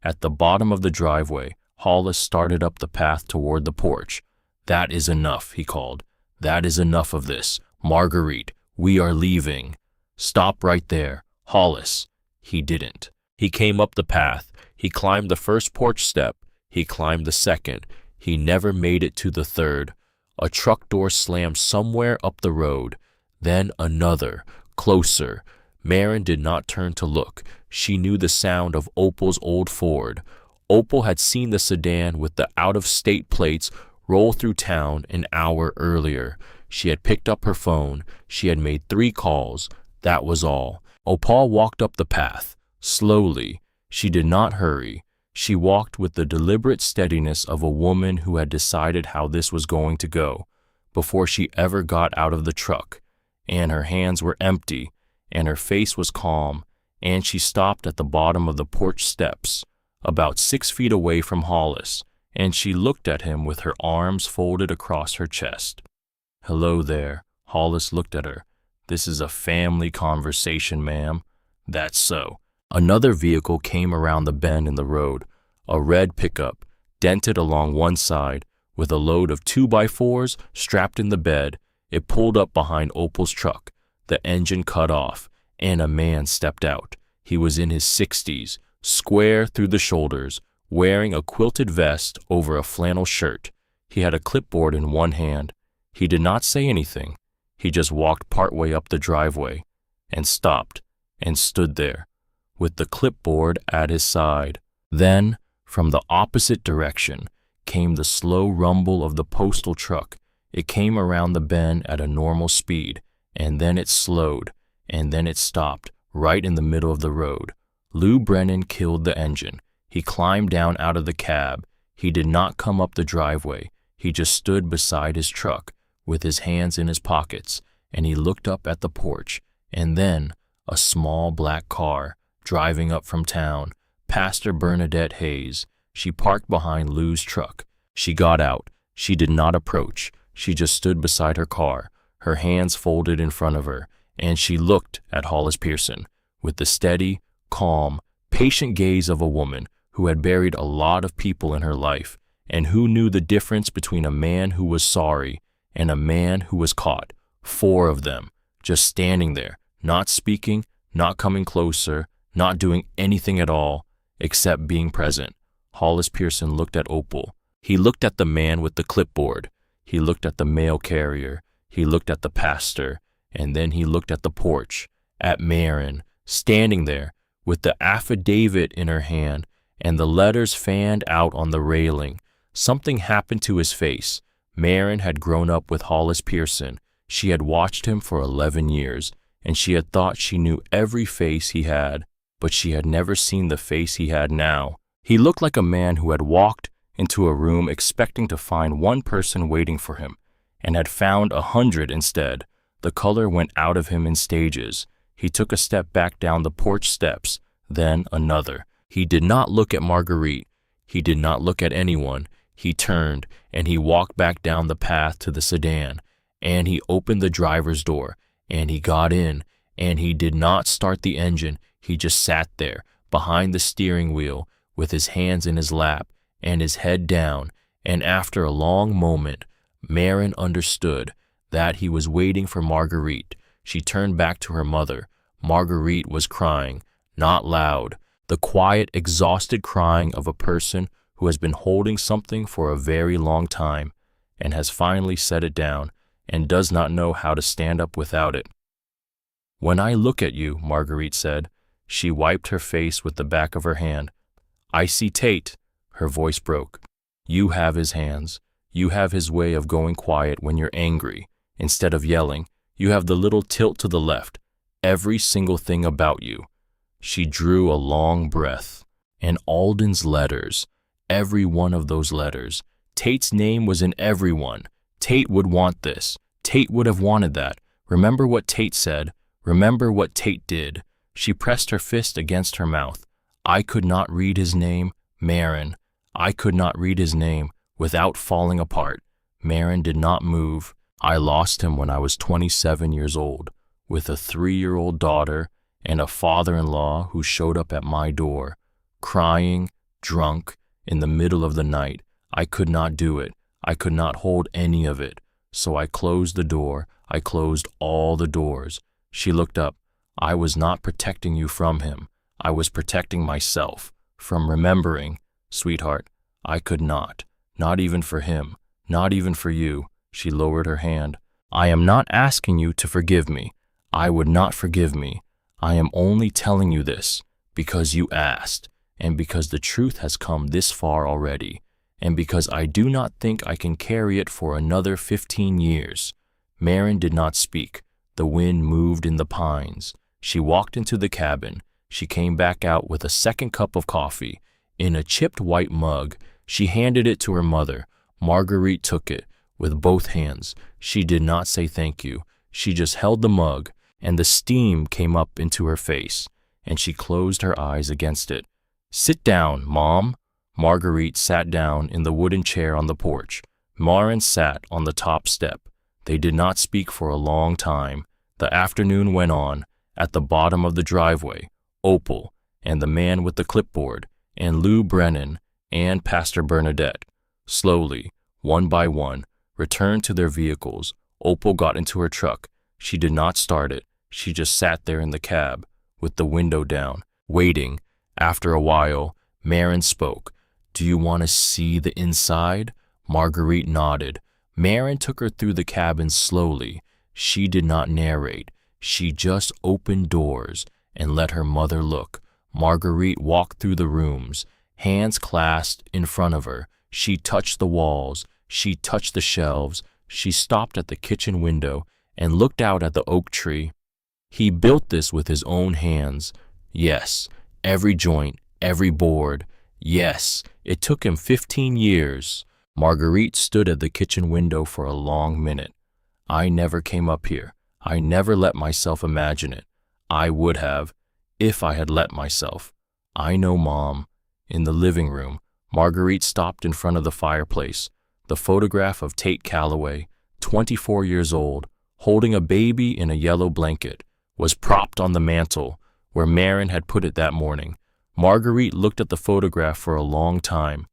At the bottom of the driveway, Hollis started up the path toward the porch. That is enough, he called. That is enough of this. Marguerite, we are leaving. Stop right there. Hollis. He didn't. He came up the path. He climbed the first porch step. He climbed the second. He never made it to the third. A truck door slammed somewhere up the road. Then another, closer. Marin did not turn to look. She knew the sound of Opal's old Ford. Opal had seen the sedan with the out-of-state plates roll through town an hour earlier. She had picked up her phone. She had made 3 calls. That was all. Opal walked up the path, slowly. She did not hurry. She walked with the deliberate steadiness of a woman who had decided how this was going to go before she ever got out of the truck. And her hands were empty, and her face was calm, and she stopped at the bottom of the porch steps, about 6 feet away from Hollis, and she looked at him with her arms folded across her chest. Hello there. Hollis looked at her. This is a family conversation, ma'am. That's so. Another vehicle came around the bend in the road, a red pickup, dented along one side, with a load of 2x4s strapped in the bed. It pulled up behind Opal's truck. The engine cut off, and a man stepped out. He was in his 60s, square through the shoulders, wearing a quilted vest over a flannel shirt. He had a clipboard in one hand. He did not say anything. He just walked partway up the driveway and stopped and stood there with the clipboard at his side. Then, from the opposite direction, came the slow rumble of the postal truck. It came around the bend at a normal speed, and then it slowed, and then it stopped right in the middle of the road. Lou Brennan killed the engine. He climbed down out of the cab. He did not come up the driveway. He just stood beside his truck with his hands in his pockets, and he looked up at the porch, and then a small black car driving up from town. Pastor Bernadette Hayes. She parked behind Lou's truck. She got out. She did not approach. She just stood beside her car, her hands folded in front of her, and she looked at Hollis Pearson with the steady, calm, patient gaze of a woman who had buried a lot of people in her life and who knew the difference between a man who was sorry and a man who was caught. 4 of them, just standing there, not speaking, not coming closer, not doing anything at all, except being present. Hollis Pearson looked at Opal. He looked at the man with the clipboard. He looked at the mail carrier. He looked at the pastor. And then he looked at the porch, at Marin, standing there with the affidavit in her hand and the letters fanned out on the railing. Something happened to his face. Marin had grown up with Hollis Pearson. She had watched him for 11 years, and she had thought she knew every face he had, but she had never seen the face he had now. He looked like a man who had walked into a room expecting to find one person waiting for him, and had found 100 instead. The color went out of him in stages. He took a step back down the porch steps, then another. He did not look at Marguerite. He did not look at anyone. He turned, and he walked back down the path to the sedan, and he opened the driver's door, and he got in, and he did not start the engine. He just sat there, behind the steering wheel, with his hands in his lap, and his head down, and after a long moment, Marin understood that he was waiting for Marguerite. She turned back to her mother. Marguerite was crying, not loud, the quiet, exhausted crying of a person who has been holding something for a very long time and has finally set it down and does not know how to stand up without it. "When I look at you," Marguerite said. She wiped her face with the back of her hand. "I see Tate." Her voice broke. "You have his hands. You have his way of going quiet when you're angry. Instead of yelling, you have the little tilt to the left. Every single thing about you." She drew a long breath. And Alden's letters, every one of those letters. Tate's name was in every one. Tate would want this. Tate would have wanted that. Remember what Tate said. Remember what Tate did. She pressed her fist against her mouth. I could not read his name, Marin. I could not read his name without falling apart. Marin did not move. I lost him when I was 27 years old, with a 3-year-old daughter and a father-in-law who showed up at my door, crying, drunk, in the middle of the night. I could not do it. I could not hold any of it. So I closed the door. I closed all the doors. She looked up. I was not protecting you from him. I was protecting myself from remembering. Sweetheart, I could not even for him, not even for you. She lowered her hand. I am not asking you to forgive me. I would not forgive me. I am only telling you this because you asked, and because the truth has come this far already, and because I do not think I can carry it for another 15 years. Marin did not speak. The wind moved in the pines. She walked into the cabin. She came back out with a second cup of coffee. In a chipped white mug, she handed it to her mother. Marguerite took it with both hands. She did not say thank you. She just held the mug, and the steam came up into her face, and she closed her eyes against it. Sit down, Mom. Marguerite sat down in the wooden chair on the porch. Marin sat on the top step. They did not speak for a long time. The afternoon went on. At the bottom of the driveway, Opal and the man with the clipboard and Lou Brennan and Pastor Bernadette, slowly, one by one, returned to their vehicles. Opal got into her truck. She did not start it. She just sat there in the cab with the window down, waiting. After a while, Marin spoke. Do you want to see the inside? Marguerite nodded. Marin took her through the cabin slowly. She did not narrate. She just opened doors and let her mother look. Marguerite walked through the rooms, hands clasped in front of her. She touched the walls. She touched the shelves. She stopped at the kitchen window and looked out at the oak tree. He built this with his own hands. Yes, every joint, every board. Yes, it took him 15 years. Marguerite stood at the kitchen window for a long minute. I never came up here. I never let myself imagine it. I would have, if I had let myself. I know, Mom. In the living room, Marguerite stopped in front of the fireplace. The photograph of Tate Calloway, 24 years old, holding a baby in a yellow blanket, was propped on the mantel where Marin had put it that morning. Marguerite looked at the photograph for a long time.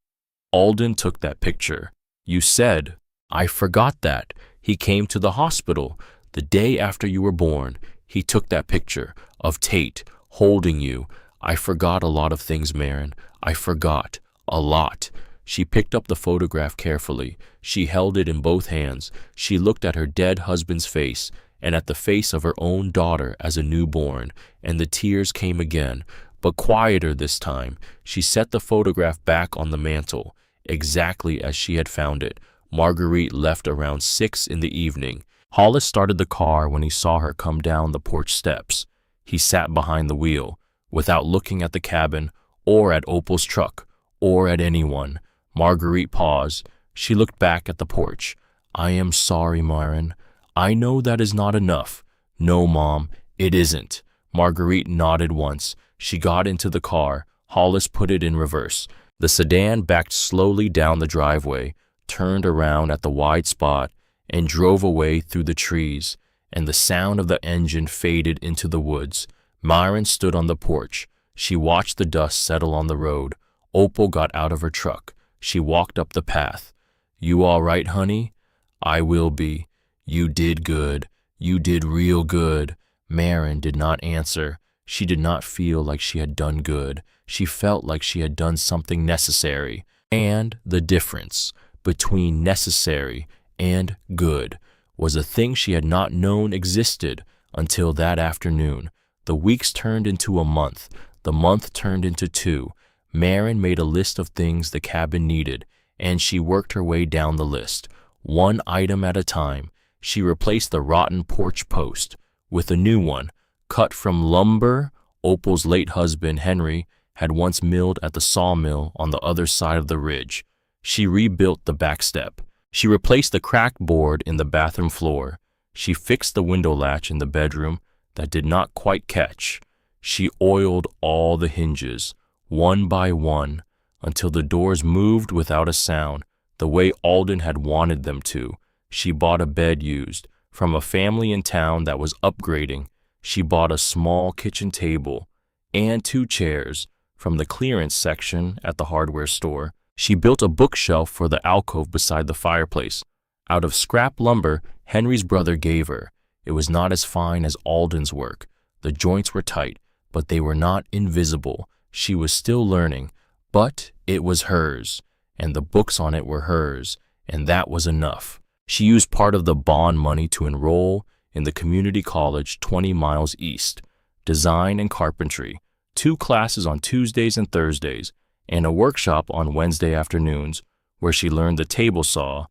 Alden took that picture. You said, I forgot that. He came to the hospital the day after you were born. He took that picture of Tate holding you. I forgot a lot of things, Marin. I forgot a lot. She picked up the photograph carefully. She held it in both hands. She looked at her dead husband's face and at the face of her own daughter as a newborn, and the tears came again, but quieter this time. She set the photograph back on the mantel, exactly as she had found it. Marguerite left around 6 in the evening. Hollis started the car when he saw her come down the porch steps. He sat behind the wheel, without looking at the cabin, or at Opal's truck, or at anyone. Marguerite paused. She looked back at the porch. I am sorry, Marin. I know that is not enough. No, Mom, it isn't. Marguerite nodded once. She got into the car. Hollis put it in reverse. The sedan backed slowly down the driveway, turned around at the wide spot, and drove away through the trees, and the sound of the engine faded into the woods. Marin stood on the porch. She watched the dust settle on the road. Opal got out of her truck. She walked up the path. You all right, honey? I will be. You did good. You did real good. Marin did not answer. She did not feel like she had done good. She felt like she had done something necessary. And the difference between necessary and good was a thing she had not known existed until that afternoon. The weeks turned into a month. The month turned into 2. Marin made a list of things the cabin needed, and she worked her way down the list, one item at a time. She replaced the rotten porch post with a new one, cut from lumber Opal's late husband, Henry, had once milled at the sawmill on the other side of the ridge. She rebuilt the back step. She replaced the cracked board in the bathroom floor. She fixed the window latch in the bedroom that did not quite catch. She oiled all the hinges, one by one, until the doors moved without a sound, the way Alden had wanted them to. She bought a bed used from a family in town that was upgrading. She bought a small kitchen table and 2 chairs from the clearance section at the hardware store. She built a bookshelf for the alcove beside the fireplace. Out of scrap lumber Henry's brother gave her. It was not as fine as Alden's work. The joints were tight, but they were not invisible. She was still learning, but it was hers, and the books on it were hers, and that was enough. She used part of the bond money to enroll in the community college 20 miles east, design and carpentry, 2 classes on Tuesdays and Thursdays, and a workshop on Wednesday afternoons where she learned the table saw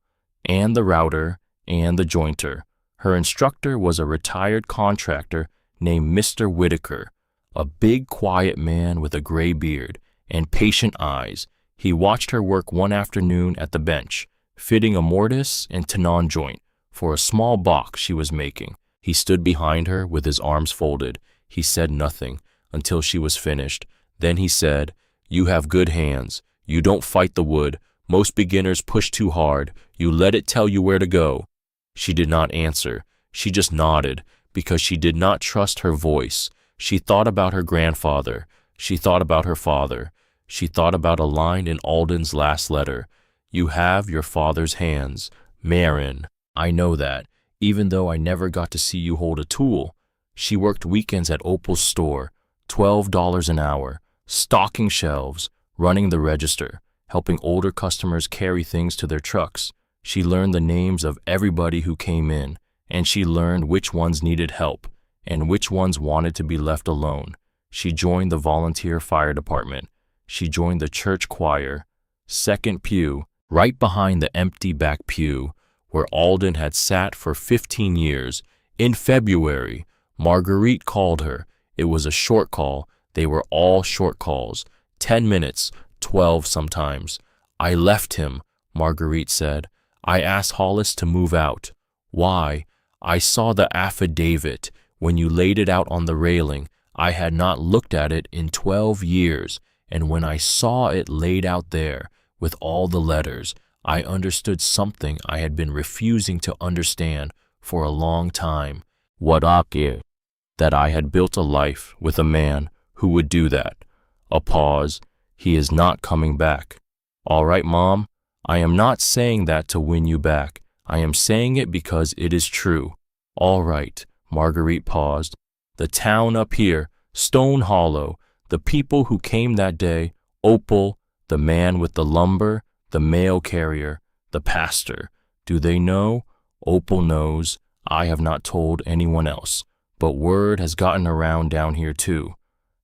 and the router and the jointer. Her instructor was a retired contractor named Mr. Whitaker, a big, quiet man with a gray beard and patient eyes. He watched her work one afternoon at the bench, fitting a mortise and tenon joint for a small box she was making. He stood behind her with his arms folded. He said nothing until she was finished. Then he said, "You have good hands. You don't fight the wood. Most beginners push too hard. You let it tell you where to go." She did not answer. She just nodded because she did not trust her voice. She thought about her grandfather. She thought about her father. She thought about a line in Alden's last letter. "You have your father's hands. Marin, I know that, even though I never got to see you hold a tool." She worked weekends at Opal's store, $12 an hour, stocking shelves, running the register, helping older customers carry things to their trucks. She learned the names of everybody who came in, and she learned which ones needed help and which ones wanted to be left alone. She joined the volunteer fire department. She joined the church choir, second pew, right behind the empty back pew where Alden had sat for 15 years. In February, Marguerite called her. It was a short call. They were all short calls, 10 minutes, 12 sometimes. "I left him," Marguerite said. "I asked Hollis to move out." "Why?" "I saw the affidavit when you laid it out on the railing. I had not looked at it in 12 years, and when I saw it laid out there with all the letters, I understood something I had been refusing to understand for a long time." "What it?" "That I had built a life with a man who would do that." A pause. "He is not coming back." "All right, Mom. I am not saying that to win you back. I am saying it because it is true." "All right." Marguerite paused. "The town up here, Stone Hollow, the people who came that day, Opal, the man with the lumber, the mail carrier, the pastor. Do they know?" "Opal knows. I have not told anyone else. But word has gotten around down here too."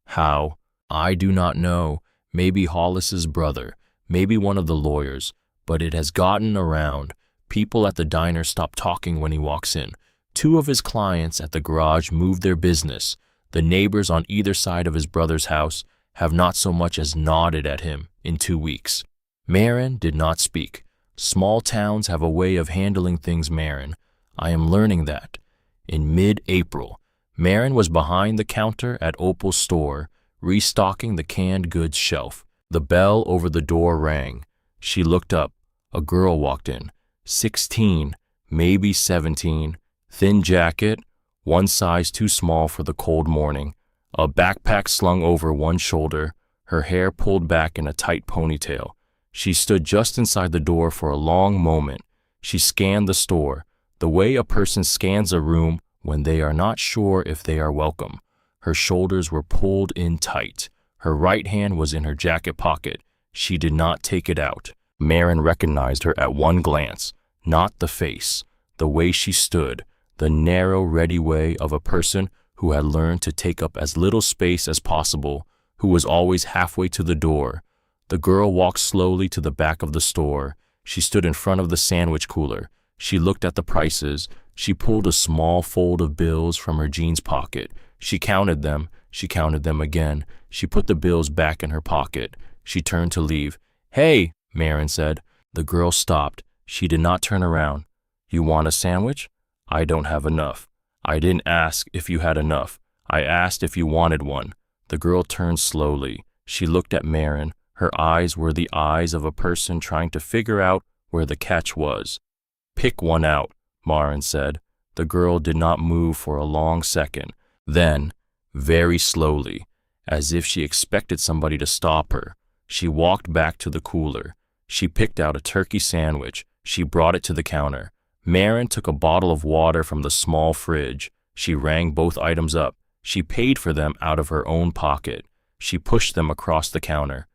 "How?" "I do not know. Maybe Hollis's brother, maybe one of the lawyers, but it has gotten around. People at the diner stop talking when he walks in. 2 of his clients at the garage moved their business. The neighbors on either side of his brother's house have not so much as nodded at him in 2 weeks. Marin did not speak. Small towns have a way of handling things, Marin. I am learning that. In mid-April, Marin was behind the counter at Opal's store, restocking the canned goods shelf. The bell over the door rang. She looked up. A girl walked in. 16, maybe 17, thin jacket, one size too small for the cold morning, a backpack slung over one shoulder, her hair pulled back in a tight ponytail. She stood just inside the door for a long moment. She scanned the store, the way a person scans a room when they are not sure if they are welcome. Her shoulders were pulled in tight. Her right hand was in her jacket pocket. She did not take it out. Marin recognized her at one glance, not the face, the way she stood, the narrow, ready way of a person who had learned to take up as little space as possible, who was always halfway to the door. The girl walked slowly to the back of the store. She stood in front of the sandwich cooler. She looked at the prices. She pulled a small fold of bills from her jeans pocket. She counted them. She counted them again. She put the bills back in her pocket. She turned to leave. "Hey," Marin said. The girl stopped. She did not turn around. "You want a sandwich?" "I don't have enough." "I didn't ask if you had enough. I asked if you wanted one." The girl turned slowly. She looked at Marin. Her eyes were the eyes of a person trying to figure out where the catch was. "Pick one out," Marin said. The girl did not move for a long second. Then, very slowly, as if she expected somebody to stop her, she walked back to the cooler. She picked out a turkey sandwich. She brought it to the counter. Marin took a bottle of water from the small fridge. She rang both items up. She paid for them out of her own pocket. She pushed them across the counter.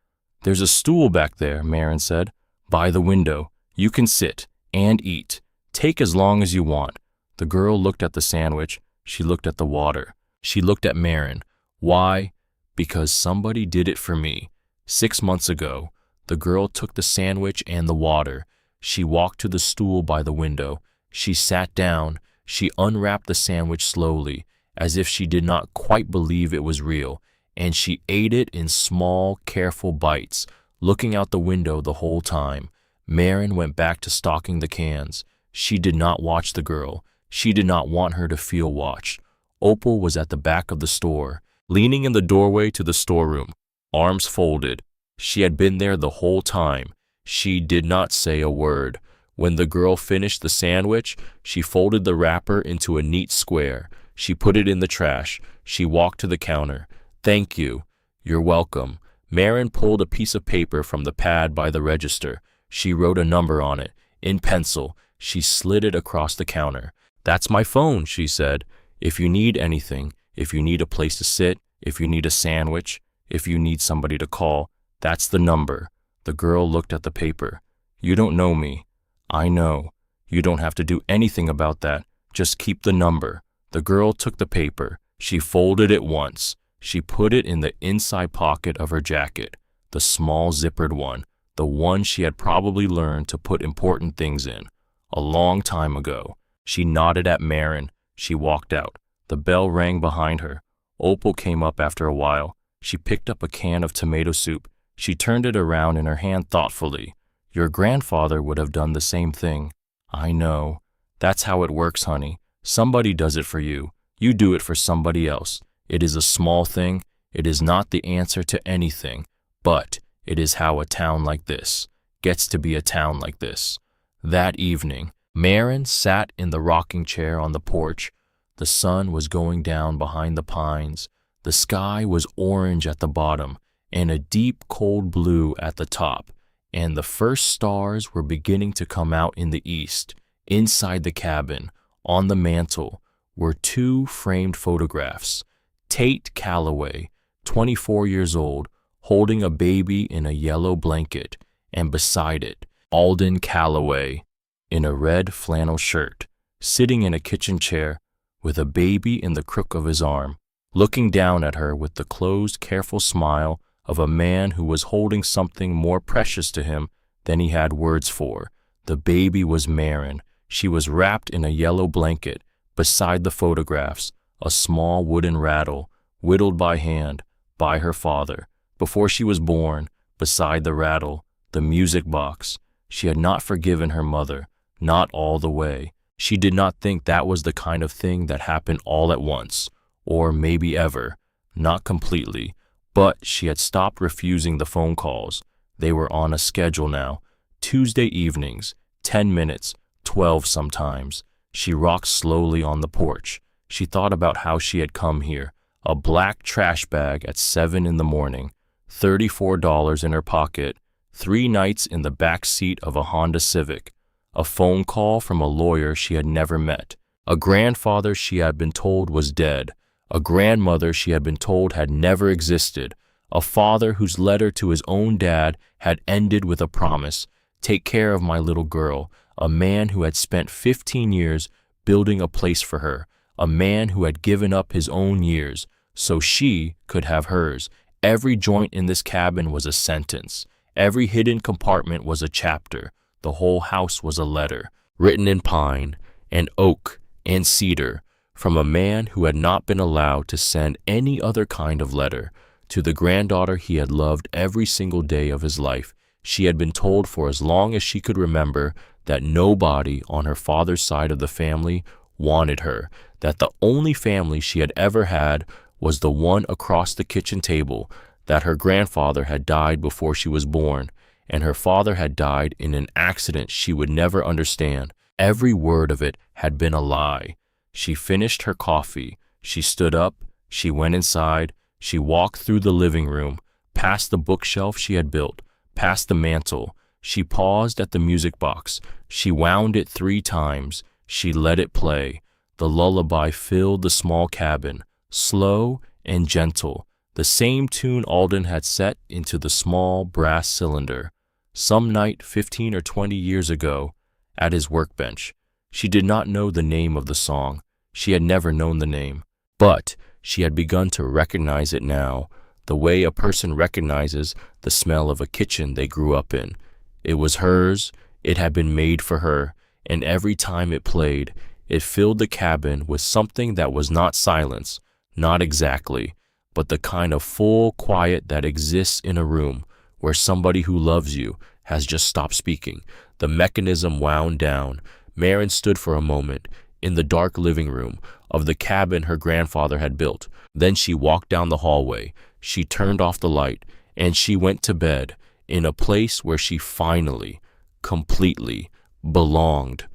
"There's a stool back there," Marin said. "By the window. You can sit and eat. Take as long as you want." The girl looked at the sandwich. She looked at the water. She looked at Marin. "Why?" "Because somebody did it for me. 6 months ago." The girl took the sandwich and the water. She walked to the stool by the window. She sat down. She unwrapped the sandwich slowly, as if she did not quite believe it was real, and she ate it in small, careful bites, looking out the window the whole time. Marin went back to stocking the cans. She did not watch the girl. She did not want her to feel watched. Opal was at the back of the store, leaning in the doorway to the storeroom, arms folded. She had been there the whole time. She did not say a word. When the girl finished the sandwich, she folded the wrapper into a neat square. She put it in the trash. She walked to the counter. "Thank you." "You're welcome." Marin pulled a piece of paper from the pad by the register. She wrote a number on it, in pencil. She slid it across the counter. "That's my phone," she said. "If you need anything, if you need a place to sit, if you need a sandwich, if you need somebody to call, that's the number." The girl looked at the paper. "You don't know me." "I know. You don't have to do anything about that. Just keep the number." The girl took the paper. She folded it once. She put it in the inside pocket of her jacket, the small zippered one, the one she had probably learned to put important things in. A long time ago. She nodded at Marin. She walked out. The bell rang behind her. Opal came up after a while. She picked up a can of tomato soup. She turned it around in her hand thoughtfully. "Your grandfather would have done the same thing." "I know. That's how it works, honey. Somebody does it for you. You do it for somebody else. It is a small thing. It is not the answer to anything. But it is how a town like this gets to be a town like this." That evening, Marin sat in the rocking chair on the porch. The sun was going down behind the pines. The sky was orange at the bottom and a deep cold blue at the top, and the first stars were beginning to come out in the east. Inside the cabin, on the mantel, were 2 framed photographs. Tate Calloway, 24 years old, holding a baby in a yellow blanket, and beside it, Alden Calloway, in a red flannel shirt, sitting in a kitchen chair with a baby in the crook of his arm, looking down at her with the closed, careful smile of a man who was holding something more precious to him than he had words for. The baby was Marin. She was wrapped in a yellow blanket. Beside the photographs, a small wooden rattle, whittled by hand, by her father. Before she was born, beside the rattle, the music box. She had not forgiven her mother, not all the way. She did not think that was the kind of thing that happened all at once, or maybe ever, not completely. But she had stopped refusing the phone calls. They were on a schedule now. Tuesday evenings, 10 minutes, 12 sometimes. She rocked slowly on the porch. She thought about how she had come here. A black trash bag at 7 in the morning, $34 in her pocket, 3 nights in the back seat of a Honda Civic, a phone call from a lawyer she had never met, a grandfather she had been told was dead, a grandmother she had been told had never existed, a father whose letter to his own dad had ended with a promise, "Take care of my little girl," a man who had spent 15 years building a place for her, a man who had given up his own years so she could have hers. Every joint in this cabin was a sentence. Every hidden compartment was a chapter. The whole house was a letter, written in pine and oak and cedar, from a man who had not been allowed to send any other kind of letter, to the granddaughter he had loved every single day of his life. She had been told for as long as she could remember that nobody on her father's side of the family wanted her, that the only family she had ever had was the one across the kitchen table, that her grandfather had died before she was born, and her father had died in an accident she would never understand. Every word of it had been a lie. She finished her coffee. She stood up. She went inside. She walked through the living room, past the bookshelf she had built, past the mantel. She paused at the music box. She wound it 3 times. She let it play. The lullaby filled the small cabin, slow and gentle, the same tune Alden had set into the small brass cylinder. Some night 15 or 20 years ago, at his workbench. She did not know the name of the song. She had never known the name. But she had begun to recognize it now, the way a person recognizes the smell of a kitchen they grew up in. It was hers, it had been made for her, and every time it played, it filled the cabin with something that was not silence, not exactly, but the kind of full quiet that exists in a room where somebody who loves you has just stopped speaking. The mechanism wound down. Maren stood for a moment in the dark living room of the cabin her grandfather had built. Then she walked down the hallway. She turned off the light, and she went to bed in a place where she finally, completely belonged.